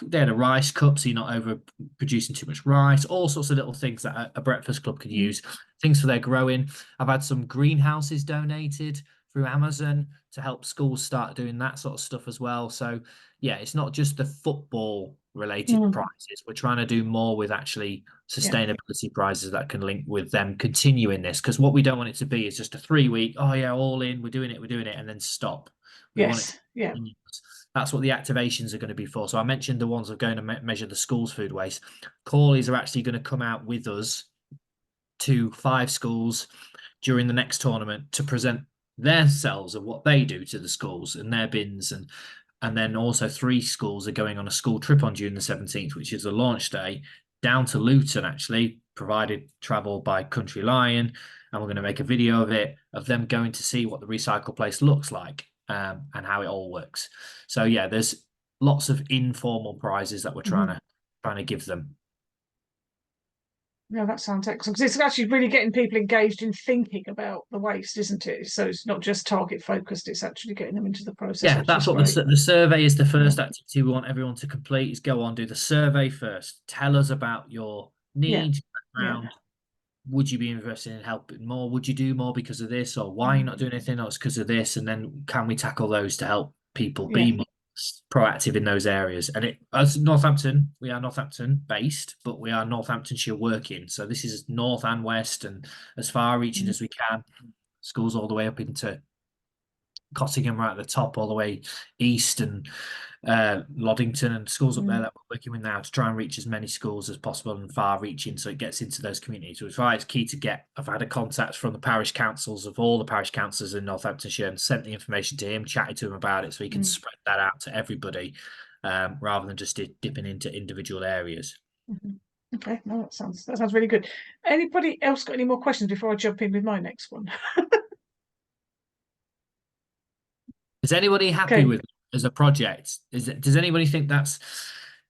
they had a rice cup, so you're not over producing too much rice, all sorts of little things that a breakfast club could use, things for their growing. I've had some greenhouses donated through Amazon to help schools start doing that sort of stuff as well. So yeah, it's not just the football related prizes. We're trying to do more with actually sustainability prizes that can link with them continuing this, because what we don't want it to be is just a 3-week, oh yeah, all in, we're doing it, and then stop. We want it to continue. That's what the activations are going to be for. So I mentioned the ones that are going to measure the school's food waste. Corleys are actually going to come out with us to 5 schools during the next tournament to present themselves of what they do to the schools and their bins. And then also 3 schools are going on a school trip on June the 17th, which is the launch day, down to Luton, actually, provided travel by Country Lion. And we're going to make a video of it, of them going to see what the recycle place looks like. And how it all works. So yeah, there's lots of informal prizes that we're trying to give them. Yeah, that sounds excellent, because it's actually really getting people engaged in thinking about the waste, isn't it? So it's not just target focused, it's actually getting them into the process. Yeah, that's what the survey is. The first activity we want everyone to complete is go on, do the survey first. Tell us about your needs, background. Would you be interested in helping more? Would you do more because of this? Or why are you not doing anything? Or it's because of this? And then can we tackle those to help people be more proactive in those areas? And as Northampton, we are Northampton based, but we are Northamptonshire working. So this is north and west and as far reaching as we can. Schools all the way up into Cottingham right at the top, all the way east, and Loddington, and schools up there that we're working with now to try and reach as many schools as possible and far reaching, so it gets into those communities. So it's key to get. I've had a contact from the parish councils of all the parish councils in Northamptonshire and sent the information to him, chatted to him about it, so he can spread that out to everybody rather than just dipping into individual areas. Okay, no, that sounds really good. Anybody else got any more questions before I jump in with my next one? Is anybody happy with it as a project? Does anybody think that's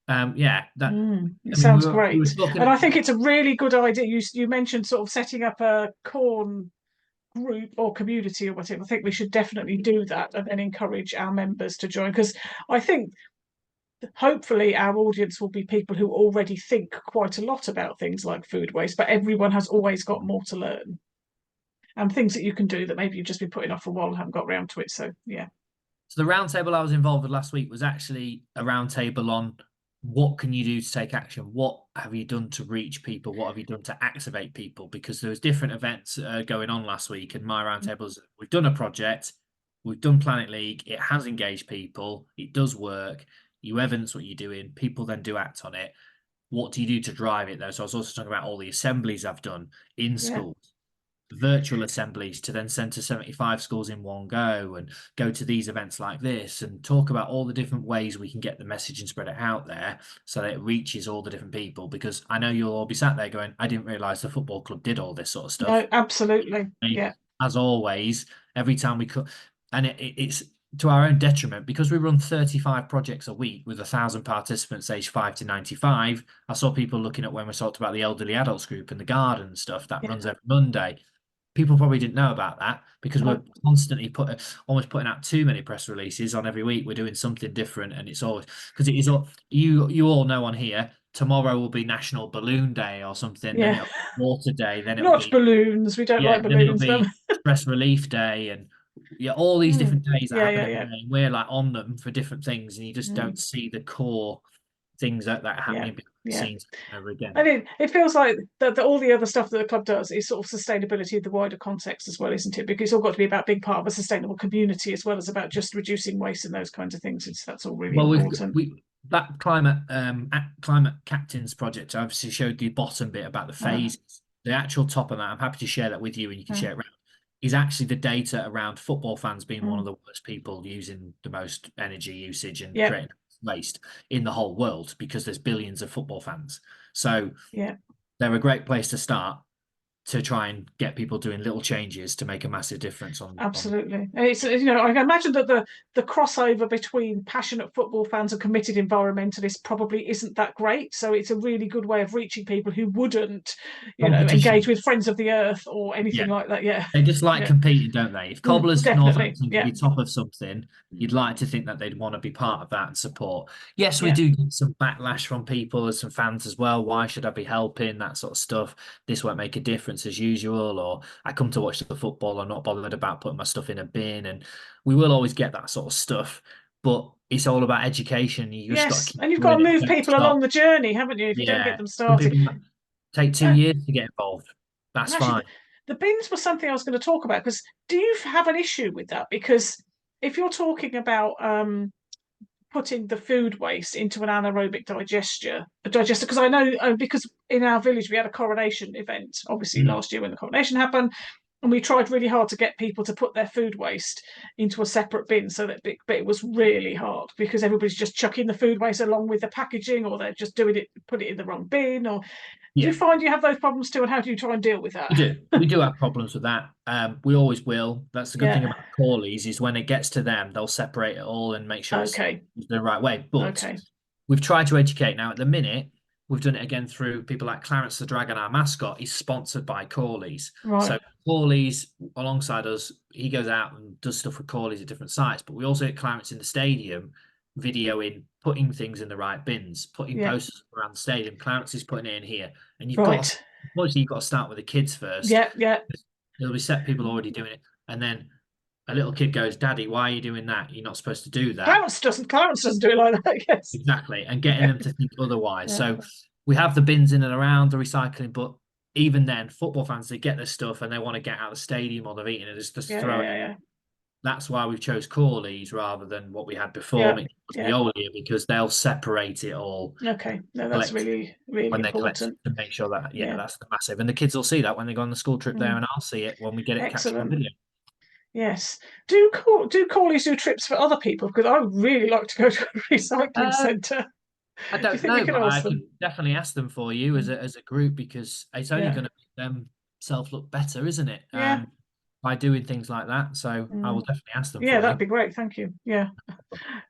it sounds great. And I think it's a really good idea. You mentioned sort of setting up a corn group or community or whatever. I think we should definitely do that and then encourage our members to join, because I think hopefully our audience will be people who already think quite a lot about things like food waste, but everyone has always got more to learn and things that you can do that maybe you've just been putting off for a while and haven't got around to it. So yeah. So the roundtable I was involved with last week was actually a roundtable on what can you do to take action? What have you done to reach people? What have you done to activate people? Because there was different events going on last week, and my roundtables, we've done a project, we've done Planet League, it has engaged people, it does work, you evidence what you're doing, people then do act on it. What do you do to drive it though? So I was also talking about all the assemblies I've done in schools. Virtual assemblies to then send to 75 schools in one go, and go to these events like this and talk about all the different ways we can get the message and spread it out there so that it reaches all the different people. Because I know you'll all be sat there going, I didn't realise the football club did all this sort of stuff. No, absolutely. Yeah. As always, every time we could, and it's to our own detriment, because we run 35 projects a week with 1,000 participants aged 5 to 95. I saw people looking at when we talked about the elderly adults group and the garden stuff that runs every Monday. People probably didn't know about that because we're constantly almost putting out too many press releases on every week. We're doing something different, and it's always because it is all you all know on here. Tomorrow will be National Balloon Day or something. Yeah. Then it'll be Water Day. Then it'll not be balloons. We don't like balloons. Then it'll be Stress Relief Day, and all these different days that happen every day. We're like on them for different things, and you just don't see the core things that happening behind the scenes over again. And it feels like that all the other stuff that the club does is sort of sustainability of the wider context as well, isn't it? Because it's all got to be about being part of a sustainable community as well as about just reducing waste and those kinds of things. That's all really important. That climate captains project, I obviously showed the bottom bit about the phases. The actual top of that, I'm happy to share that with you, and you can share it around. is actually the data around football fans being one of the worst people using the most energy usage and creating waste in the whole world, because there's billions of football fans. So they're a great place to start to try and get people doing little changes to make a massive difference on. Absolutely. And it's, you know, I imagine that the crossover between passionate football fans and committed environmentalists probably isn't that great. So it's a really good way of reaching people who wouldn't, you know, engage with Friends of the Earth or anything like that. Yeah. They just like competing, don't they? If Cobblers Northampton can be top of something, you'd like to think that they'd want to be part of that and support. Yes, we do get some backlash from people and some fans as well. Why should I be helping? That sort of stuff. This won't make a difference as usual. Or I come to watch the football. I'm not bothered about putting my stuff in a bin. And we will always get that sort of stuff. But it's all about education. You just got to keep and you've got to move people along the journey, haven't you? If you don't get them started. Take 2 years to get involved. That's fine. The bins was something I was going to talk about, because do you have an issue with that? Because if you're talking about putting the food waste into an anaerobic digester, because I know, because in our village we had a coronation event, obviously last year when the coronation happened, and we tried really hard to get people to put their food waste into a separate bin, but it was really hard because everybody's just chucking the food waste along with the packaging, or they're just put it in the wrong bin, or do you find you have those problems too, and how do you try and deal with that? We do have problems with that. We always will. That's the good thing about Corley's, is when it gets to them, they'll separate it all and make sure it's the right way. But we've tried to educate now. At the minute, we've done it again through people like Clarence the Dragon, our mascot. He's sponsored by Corley's. So Corley's, alongside us, he goes out and does stuff with Corley's at different sites. But we also get Clarence in the stadium videoing, putting things in the right bins, putting posters around the stadium. Clarence is putting it in here. And you've got, obviously, you've got to start with the kids first. There'll be set people already doing it. And then a little kid goes, "Daddy, why are you doing that? You're not supposed to do that." Clarence doesn't do it like that, yes. Exactly. And getting them to think otherwise. So we have the bins in and around the recycling, but even then, football fans, they get their stuff and they want to get out of the stadium, or they're eating it, just throw it in. That's why we've chose Corley's rather than what we had before, because they'll separate it all. Okay, no, that's really, really when important. They collect to make sure that that's massive, and the kids will see that when they go on the school trip there, and I'll see it when we get it captured on video. Yes. Do Corley's do trips for other people? Because I would really like to go to a recycling centre. I don't know, but I can definitely ask them for you as a group, because it's only going to make themselves look better, isn't it? By doing things like that. So I will definitely ask them. Yeah, that'd be great. Thank you. Yeah.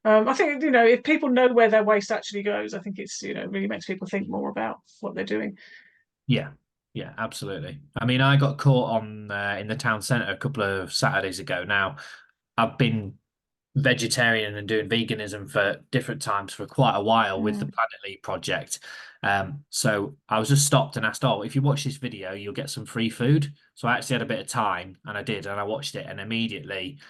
I think, if people know where their waste actually goes, I think it's, really makes people think more about what they're doing. Yeah, absolutely. I mean, I got caught on in the town centre a couple of Saturdays ago. Now, I've been vegetarian and doing veganism for different times for quite a while with the Planet League project. So I was just stopped and asked, if you watch this video, you'll get some free food. So I actually had a bit of time, and I did, and I watched it, and immediately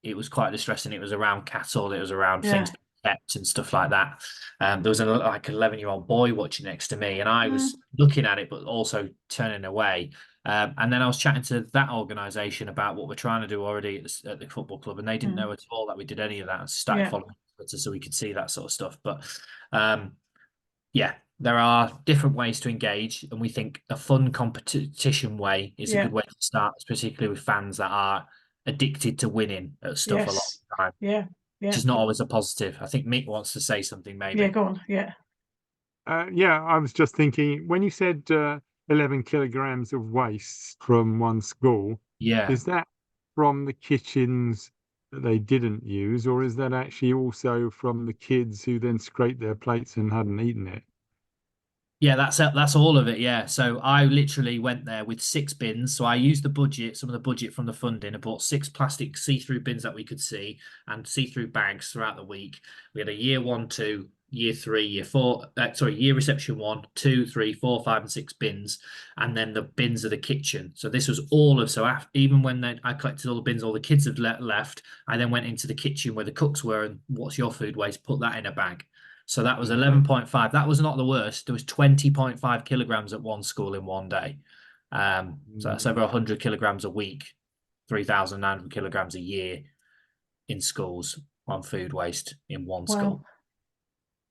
it was quite distressing. It was around cattle, it was around things kept and stuff like that. There was an 11-year-old boy watching next to me, and I was looking at it but also turning away. And then I was chatting to that organisation about what we're trying to do already at the football club, and they didn't know at all that we did any of that, and started following Twitter so we could see that sort of stuff. But there are different ways to engage, and we think a fun competition way is a good way to start, particularly with fans that are addicted to winning at stuff a lot of the time. Which is not always a positive. I think Mick wants to say something, maybe. Yeah, go on. I was just thinking, when you said 11 kilograms of waste from one school, is that from the kitchens that they didn't use, or is that actually also from the kids who then scraped their plates and hadn't eaten it? Yeah, that's all of it. Yeah, so I literally went there with 6 bins. So I used some of the budget from the funding. I bought 6 plastic see-through bins that we could see, and see-through bags throughout the week. We had a year 1, 2, year 3, year 4. Year reception 1, 2, 3, 4, 5, and 6 bins, and then the bins of the kitchen. So this was all of. So even when I collected all the bins, all the kids had left. I then went into the kitchen where the cooks were, and what's your food waste? Put that in a bag. So that was 11.5. That was not the worst. There was 20.5 kilograms at one school in one day. So that's over 100 kilograms a week, 3,900 kilograms a year in schools on food waste in one school.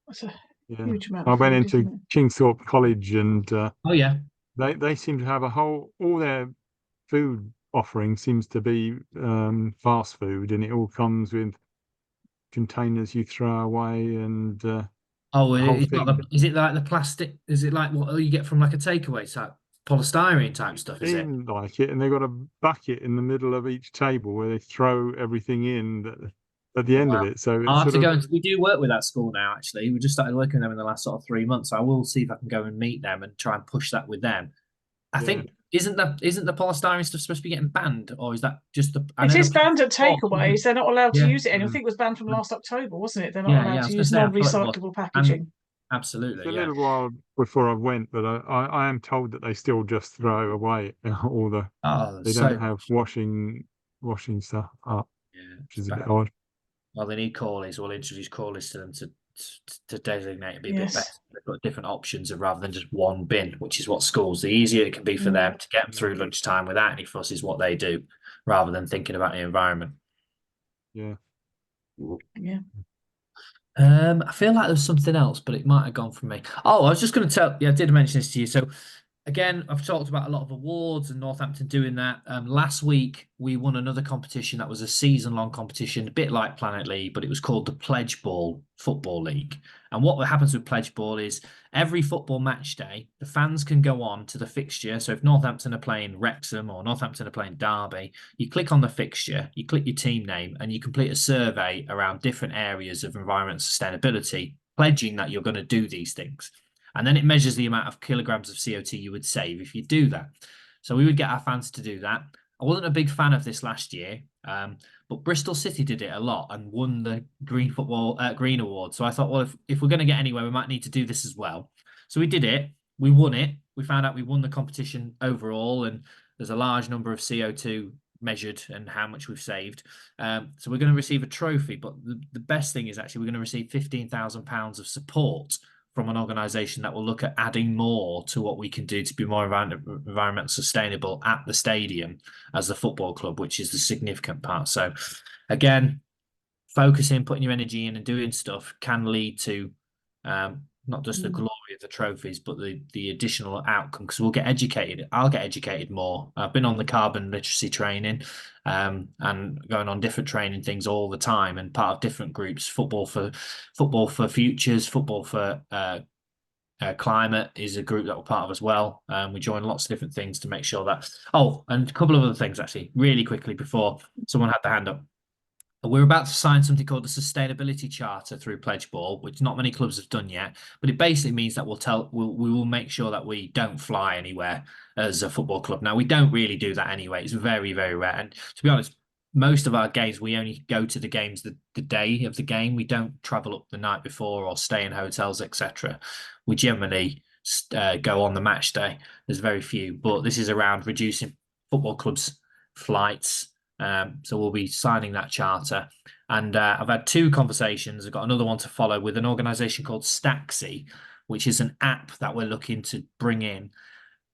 That's a huge amount. I went into Kingsthorpe College, and they seem to have all their food offering seems to be fast food, and it all comes with containers you throw away and Oh, the whole it's not thing. is it like the plastic? Is it like what you get from like a takeaway type polystyrene type stuff? Is it? Seemed like it, and they've got a bucket in the middle of each table where they throw everything in at the end of it. So I'll it's have sort to of go. We do work with that school now. Actually, we just started working with them in the last sort of 3 months. So I will see if I can go and meet them and try and push that with them. I think isn't the polystyrene stuff supposed to be getting banned, or is that just the? It is banned at takeaways. They're not allowed to Yeah. use it. And I think it was banned from last October, wasn't it? They're not Yeah, allowed I to was use gonna say, I thought it was. non-recyclable packaging. Absolutely, a yeah. little while before I went, but I am told that they still just throw away all the. Oh, They don't have washing stuff up, which is a bit odd. Well, they need callies. We'll introduce callies to them to designate it be a bit better. They've got different options rather than just one bin, which is what schools. The easier it can be for them to get them through lunchtime without any fuss is what they do, rather than thinking about the environment. Yeah. Yeah. I feel like there's something else, but it might have gone from me. Oh, I was just going to tell. Yeah, I did mention this to you. So, again, I've talked about a lot of awards and Northampton doing that. Last week, we won another competition that was a season-long competition, a bit like Planet League, but it was called the Pledge Ball Football League. And what happens with Pledge Ball is every football match day, the fans can go on to the fixture. So if Northampton are playing Wrexham or Northampton are playing Derby, you click on the fixture, you click your team name, and you complete a survey around different areas of environment sustainability, pledging that you're going to do these things. And then it measures the amount of kilograms of CO2 you would save if you do that. So we would get our fans to do that. I wasn't a big fan of this last year, but Bristol City did it a lot and won the Green Award. So I thought, well, if we're going to get anywhere, we might need to do this as well. So we did it. We won it. We found out we won the competition overall, and there's a large number of CO2 measured and how much we've saved. So we're going to receive a trophy, but the best thing is actually we're going to receive £15,000 of support from an organisation that will look at adding more to what we can do to be more environmental sustainable at the stadium as the football club, which is the significant part. So again, focusing, putting your energy in and doing stuff can lead to not just the glory of the trophies, but the additional outcome, because we'll get educated. I'll get educated more. I've been on the carbon literacy training and going on different training things all the time, and part of different groups, football for futures, football for climate is a group that we're part of as well. We join lots of different things to make sure that. Oh, and a couple of other things actually, really quickly before someone had their hand up. We're about to sign something called the Sustainability Charter through Pledge Ball, which not many clubs have done yet. But it basically means that we will make sure that we don't fly anywhere as a football club. Now, we don't really do that anyway. It's very, very rare. And to be honest, most of our games, we only go to the games the day of the game. We don't travel up the night before or stay in hotels, etc. We generally go on the match day. There's very few, but this is around reducing football clubs' flights. So we'll be signing that charter. And I've had 2 conversations. I've got another one to follow with an organisation called Staxi, which is an app that we're looking to bring in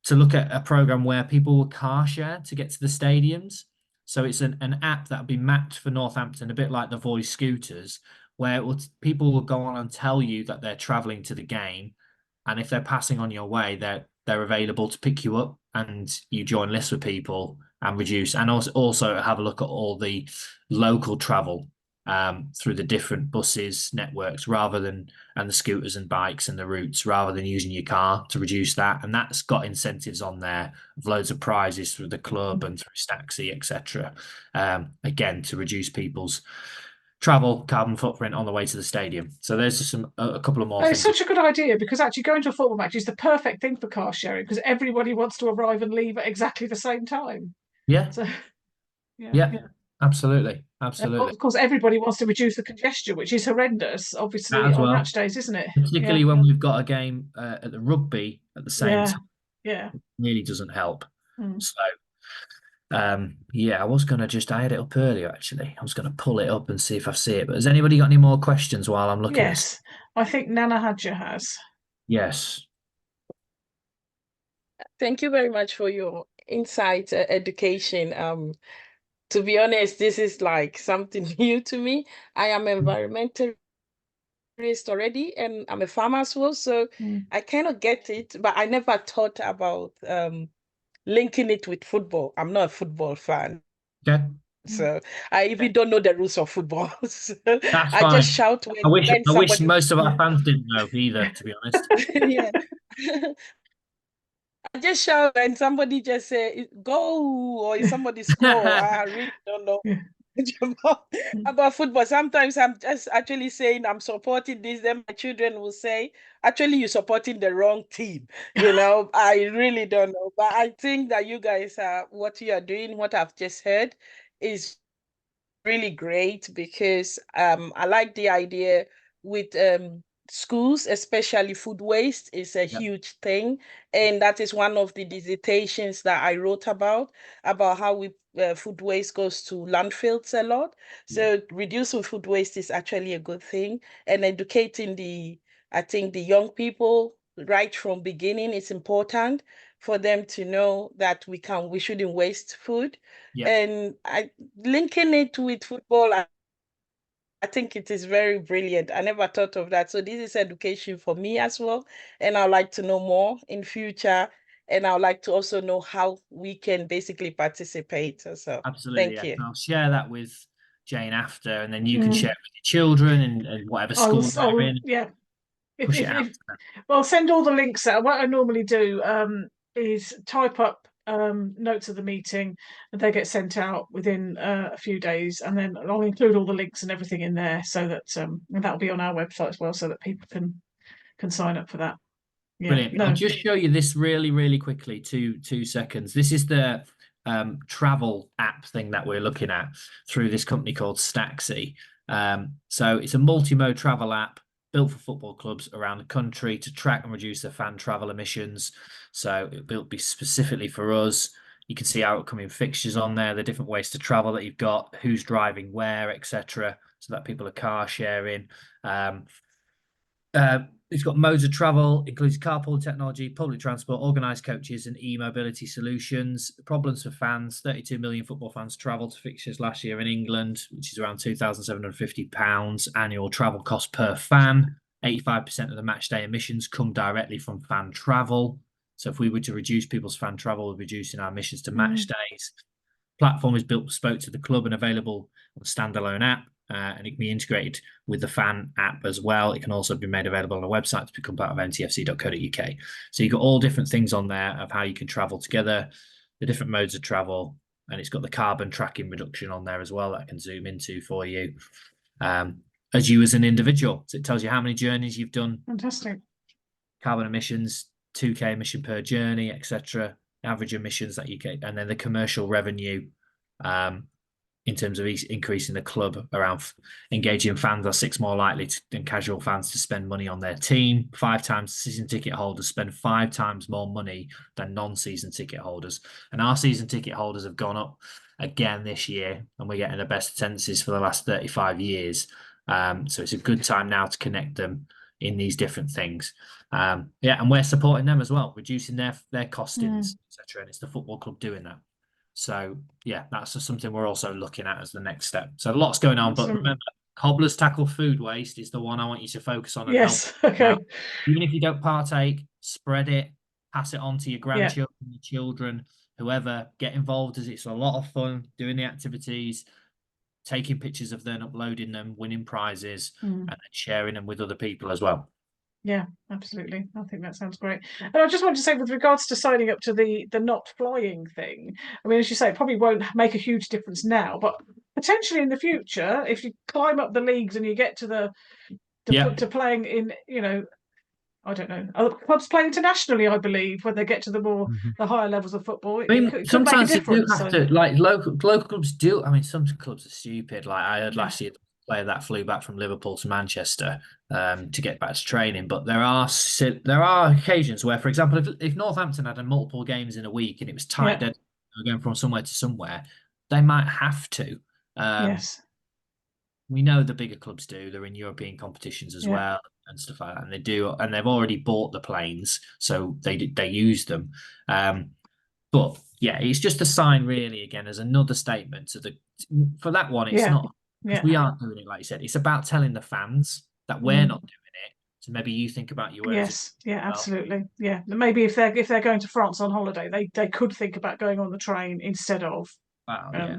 to look at a programme where people will car share to get to the stadiums. So it's an app that will be mapped for Northampton, a bit like the Voice scooters, where people will go on and tell you that they're travelling to the game. And if they're passing on your way, they're available to pick you up, and you join lists with people and reduce, and also have a look at all the local travel through the different buses networks and the scooters and bikes and the routes, rather than using your car, to reduce that. And that's got incentives on there of loads of prizes through the club and through Staxi, etc. Again, to reduce people's travel carbon footprint on the way to the stadium. So there's just a couple of more things. It's such a good idea, because actually going to a football match is the perfect thing for car sharing, because everybody wants to arrive and leave at exactly the same time. Yeah. So, yeah. Absolutely. Of course, everybody wants to reduce the congestion, which is horrendous, obviously, on match days, isn't it? Particularly when we've got a game at the rugby at the same time. Yeah. It really doesn't help. So, I was going to I had it up earlier, actually. I was going to pull it up and see if I see it. But has anybody got any more questions while I'm looking? Yes, I think Nana Hadja has. Yes. Thank you very much for your insight, education. To be honest, this is like something new to me. I am environmentalist already, and I'm a farmer as well, so I kind of get it, but I never thought about linking it with football. I'm not a football fan. Okay. So I even don't know the rules of football. So That's I fine. just shout when I wish somebody... most of our fans didn't know either, to be honest. Yeah. I just shout when somebody just say go, or if somebody score. I really don't know about football. Sometimes I'm just actually saying I'm supporting this. Then my children will say, actually, you're supporting the wrong team. You know, I really don't know. But I think that you guys are, what you are doing, what I've just heard is really great, because I like the idea with schools, especially food waste is a huge thing, and that is one of the dissertations that I wrote about how we food waste goes to landfills a lot. So reducing food waste is actually a good thing, and educating I think the young people right from beginning is important for them to know that we shouldn't waste food. And linking it with football, I think it is very brilliant. I never thought of that. So this is education for me as well. And I'd like to know more in future. And I'd like to also know how we can basically participate. So absolutely. Thank you. I'll share that with Jane after, and then you can share it with your children and whatever school they're in. Yeah. Well, I'll send all the links out. What I normally do is type up notes of the meeting, and they get sent out within a few days, and then I'll include all the links and everything in there, so that and that'll be on our website as well, so that people can sign up for that. Brilliant. I'll just show you this really, really quickly. 2 seconds. This is the travel app thing that we're looking at through this company called Staxi. So it's a multi-mode travel app built for football clubs around the country to track and reduce their fan travel emissions. So it'll be specifically for us. You can see our upcoming fixtures on there, the different ways to travel that you've got, who's driving where, etc., so that people are car sharing. It's got modes of travel, includes carpool technology, public transport, organised coaches, and e-mobility solutions. Problems for fans: 32 million football fans travelled to fixtures last year in England, which is around £2,750 annual travel cost per fan. 85% of the match day emissions come directly from fan travel. So if we were to reduce people's fan travel, we're reducing our emissions to match days. Platform is built bespoke to the club and available on a standalone app. And it can be integrated with the fan app as well. It can also be made available on a website to become part of ntfc.co.uk. So you've got all different things on there of how you can travel together, the different modes of travel, and it's got the carbon tracking reduction on there as well that I can zoom into for you as you as an individual. So it tells you how many journeys you've done. Fantastic. Carbon emissions, 2k emission per journey, etc. Average emissions that you get, and then the commercial revenue in terms of increasing the club around engaging fans are 6 more likely than casual fans to spend money on their team. 5 times season ticket holders spend 5 times more money than non-season ticket holders. And our season ticket holders have gone up again this year, and we're getting the best attendances for the last 35 years. So it's a good time now to connect them in these different things. And we're supporting them as well, reducing their costings, etc. And it's the football club doing that. So that's just something we're also looking at as the next step. So lots going on, but remember, Cobblers Tackle Food Waste is the one I want you to focus on. And yes, okay. Even if you don't partake, spread it, pass it on to your grandchildren, your children, whoever. Get involved, as it's a lot of fun doing the activities, taking pictures of them, uploading them, winning prizes, and then sharing them with other people as well. Yeah, absolutely. I think that sounds great. And I just want to say, with regards to signing up to the not flying thing, I mean, as you say, it probably won't make a huge difference now, but potentially in the future, if you climb up the leagues and you get to to playing in, I don't know, other clubs play internationally, I believe, when they get to the higher levels of football. I mean, sometimes you do have to, like local clubs do. I mean, some clubs are stupid. Like I heard last year, the player that flew back from Liverpool to Manchester to get back to training. But there are occasions where, for example, if Northampton had multiple games in a week and it was tight, dead, going from somewhere to somewhere, they might have to. Yes. We know the bigger clubs do. They're in European competitions as well and stuff like that, and they do, and they've already bought the planes, so they use them. But it's just a sign, really. Again, as another statement to for that one, it's not. We aren't doing it, like you said. It's about telling the fans that we're not doing it, So maybe you think about your words. Yes, yeah, absolutely. Yeah, maybe if they're going to France on holiday, they could think about going on the train instead of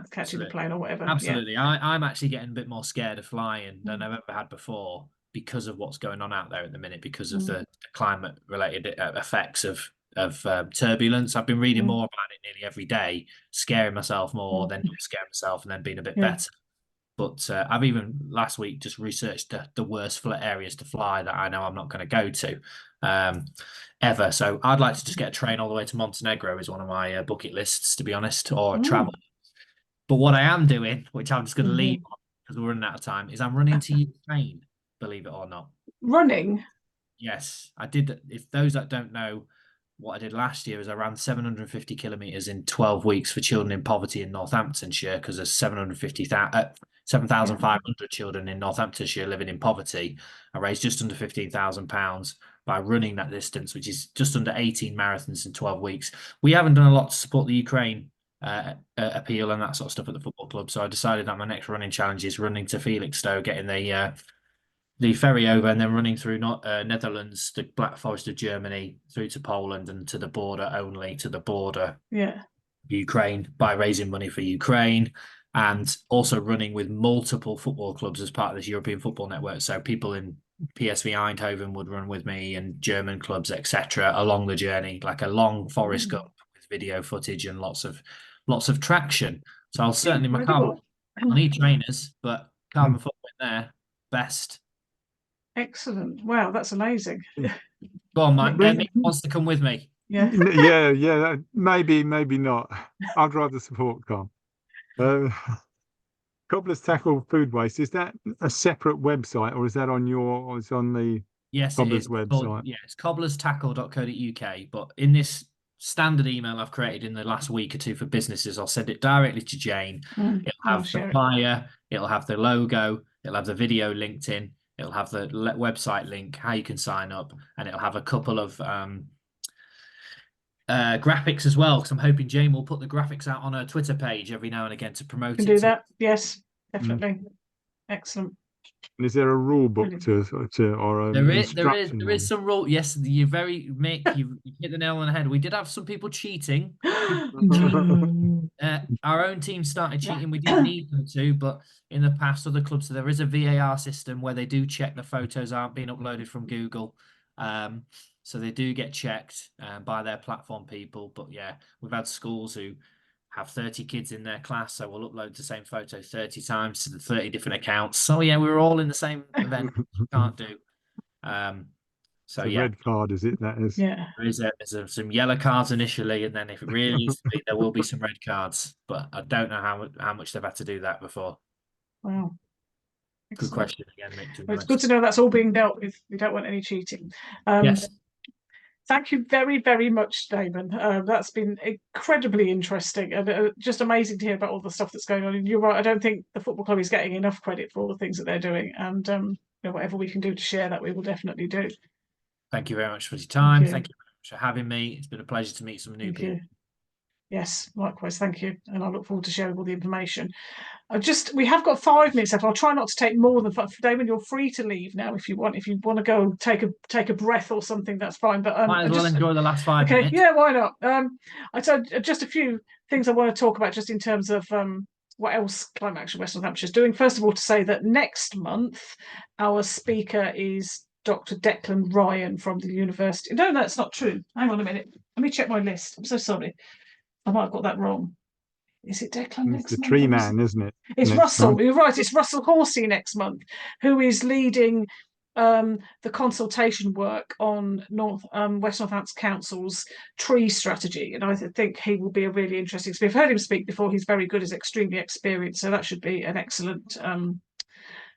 catching the plane or whatever. Absolutely. I'm actually getting a bit more scared of flying than I've ever had before because of what's going on out there at the minute, because of the climate related effects of turbulence. I've been reading more about it nearly every day, scaring myself more, then not scaring myself, and then being a bit better. But I've even last week just researched the worst areas to fly that I know I'm not going to go to ever. So I'd like to just get a train all the way to Montenegro is one of my bucket lists, to be honest, or travel. But what I am doing, which I'm just going to leave on because we're running out of time, is I'm running to Ukraine, believe it or not. Running? Yes, I did. If those that don't know, what I did last year is I ran 750 kilometers in 12 weeks for children in poverty in Northamptonshire, because there's 7,500 children in Northamptonshire living in poverty. I raised just under £15,000 by running that distance, which is just under 18 marathons in 12 weeks. We haven't done a lot to support the Ukraine appeal and that sort of stuff at the football club, so I decided that my next running challenge is running to Felixstowe, getting the ferry over, and then running through Netherlands, the Black Forest of Germany, through to Poland, and to the border only, to the border Ukraine, by raising money for Ukraine, and also running with multiple football clubs as part of this European football network. So people in PSV Eindhoven would run with me, and German clubs, etc., along the journey, like a long forest cup with video footage and lots of traction. So I'll certainly, I need trainers, but carbon footprint there, best. Excellent. Wow, that's amazing. Go on, Mike. Nick wants to come with me. Yeah. Yeah. Maybe not. I'd rather support Carl. Cobblers Tackle Food Waste, is that a separate website, or is that on it's on the Cobblers website? It's cobblerstackle.co.uk. But in this standard email I've created in the last week or two for businesses, I'll send it directly to Jane. It'll have the flyer, it'll have the logo, it'll have the video linked in, it'll have the website link, how you can sign up, and it'll have a couple of graphics as well, because I'm hoping Jane will put the graphics out on her Twitter page every now and again to promote it. Can do that. Yes, definitely. Excellent. And is there a rule book or there is some rule? Yes, you're very, Mick. You hit the nail on the head. We did have some people cheating. Our own team started cheating. We didn't need them to, but in the past, other clubs, so there is a VAR system where they do check the photos aren't being uploaded from Google. So they do get checked by their platform people. But yeah, we've had schools who have 30 kids in their class, so we'll upload the same photo 30 times to the 30 different accounts. So yeah, we were all in the same event. Can't do. So yeah, red card, is it? That is. Yeah. There's some yellow cards initially, and then if it really needs to be, there will be some red cards. But I don't know how much they've had to do that before. Wow. Good question again, Mick. Well, it's good to know that's all being dealt with. We don't want any cheating. Yes. Thank you very, very much, Damon. That's been incredibly interesting and just amazing to hear about all the stuff that's going on. And you're right, I don't think the football club is getting enough credit for all the things that they're doing. And whatever we can do to share that, we will definitely do. Thank you very much for your time. Thank you very much for having me. It's been a pleasure to meet some new people. Yes, likewise. Thank you. And I look forward to sharing all the information. We have got 5 minutes left. I'll try not to take more than 5. Damon, you're free to leave now if you want. If you want to go and take a breath or something, that's fine. But might as well enjoy the last 5 minutes. Yeah, why not? I said just a few things I want to talk about, just in terms of what else Climate Action West Northamptonshire is doing. First of all, to say that next month our speaker is Dr. Declan Ryan from the university. No, that's not true. Hang on a minute. Let me check my list. I'm so sorry. I might have got that wrong. Is it Declan next month? It's the tree man, isn't it? It's Russell. You're right. It's Russell Horsey next month, who is leading the consultation work on West Northampton Council's tree strategy. And I think he will be a really interesting speaker. I've heard him speak before. He's very good. He's extremely experienced. So that should be an excellent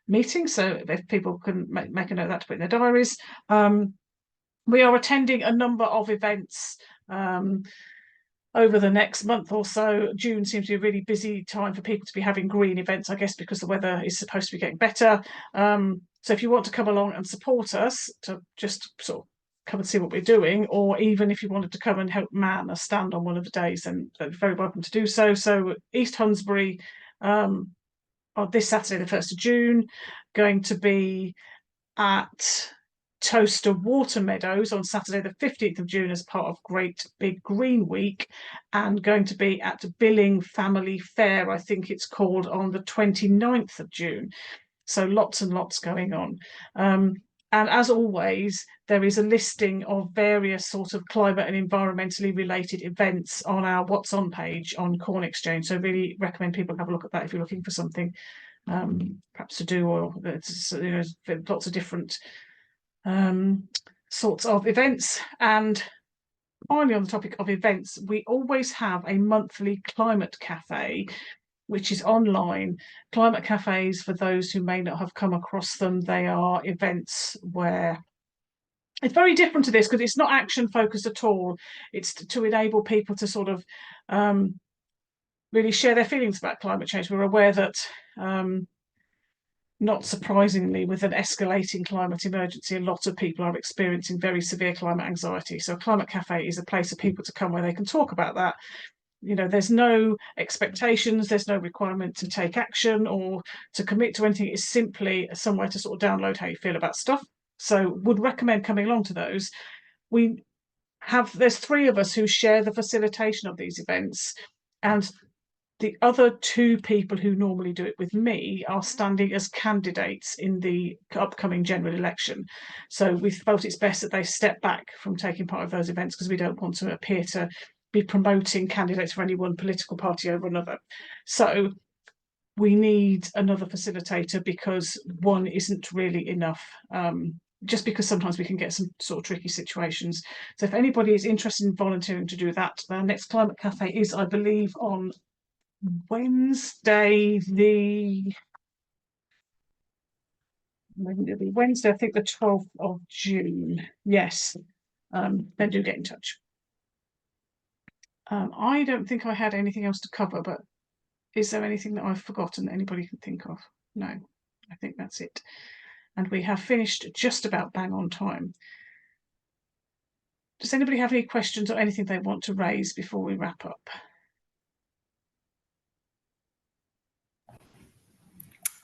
meeting. So if people can make a note of that to put in their diaries. We are attending a number of events over the next month or so. June seems to be a really busy time for people to be having green events, I guess, because the weather is supposed to be getting better. So if you want to come along and support us, to just sort of come and see what we're doing, or even if you wanted to come and help man a stand on one of the days, then you're very welcome to do so. So East Hunsbury on this Saturday, the 1st of June, going to be at Toaster Water Meadows on Saturday the 15th of June as part of Great Big Green Week, and going to be at Billing Family Fair, I think it's called, on the 29th of June. So lots and lots going on. And as always, there is a listing of various sort of climate and environmentally related events on our What's On page on Corn Exchange. So really recommend people have a look at that if you're looking for something perhaps to do, or lots of different sorts of events. And finally, on the topic of events, we always have a monthly climate cafe, which is online. Climate cafes, for those who may not have come across them, they are events where it's very different to this because it's not action focused at all. It's to enable people to sort of really share their feelings about climate change. We're aware that not surprisingly, with an escalating climate emergency, a lot of people are experiencing very severe climate anxiety. So a climate cafe is a place for people to come where they can talk about that. You know, there's no expectations, there's no requirement to take action or to commit to anything. It's simply somewhere to sort of download how you feel about stuff. So would recommend coming along to those. There's 3 of us who share the facilitation of these events, and the other 2 people who normally do it with me are standing as candidates in the upcoming general election. So we felt it's best that they step back from taking part of those events because we don't want to appear to be promoting candidates for any one political party over another. So we need another facilitator because one isn't really enough, just because sometimes we can get some sort of tricky situations. So if anybody is interested in volunteering to do that, our next Climate Cafe is, I believe, on Wednesday, I think the 12th of June. Yes, then do get in touch. I don't think I had anything else to cover, but is there anything that I've forgotten that anybody can think of? No, I think that's it. And we have finished just about bang on time. Does anybody have any questions or anything they want to raise before we wrap up?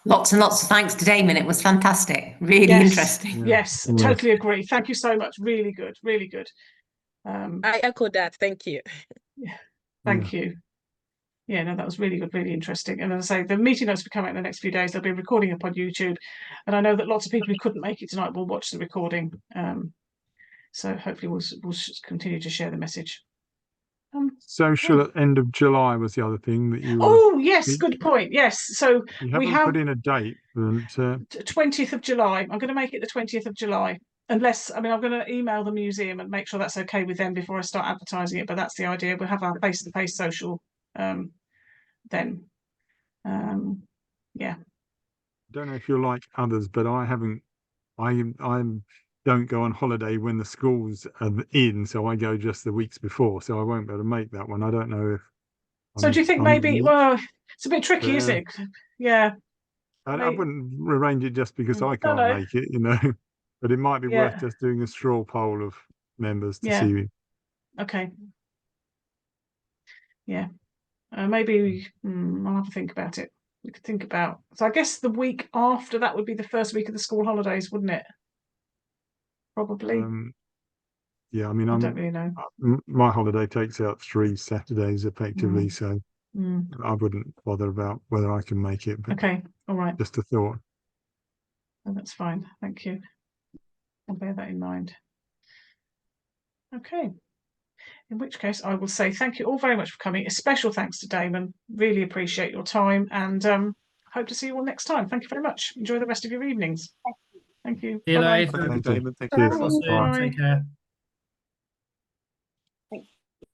Lots and lots of thanks to Damon. It was fantastic. Really interesting. Yes, totally agree. Thank you so much. Really good. Really good. I echo that. Thank you. Yeah, thank you. Yeah, no, that was really good, really interesting. And as I say, the meeting notes will come out in the next few days. They'll be recording up on YouTube. And I know that lots of people who couldn't make it tonight will watch the recording. So hopefully we'll continue to share the message. Social at end of July was the other thing that you. Oh yes, good point. Yes, so we have put in a date. 20th of July. I'm going to make it the 20th of July, unless I'm going to email the museum and make sure that's okay with them before I start advertising it. But that's the idea. We'll have our face-to-face social then. Yeah. I don't know if you're like others, but I haven't. I don't go on holiday when the schools are in, so I go just the weeks before, so I won't be able to make that one. I don't know if. So do you think maybe? Well, it's a bit tricky, isn't it? Yeah. I wouldn't arrange it just because I can't make it, you know. But it might be worth just doing a straw poll of members to see. Okay. Yeah. Maybe I'll have to think about it. We could think about. So I guess the week after that would be the first week of the school holidays, wouldn't it? Probably. Yeah, I mean, I don't really know. My holiday takes out 3 Saturdays effectively, so I wouldn't bother about whether I can make it. But okay, all right. Just a thought. Oh, that's fine. Thank you. I'll bear that in mind. Okay. In which case, I will say thank you all very much for coming. A special thanks to Damon. Really appreciate your time, and hope to see you all next time. Thank you very much. Enjoy the rest of your evenings. Thank you. See you later. Thank you, Damon. Thank you. Take care.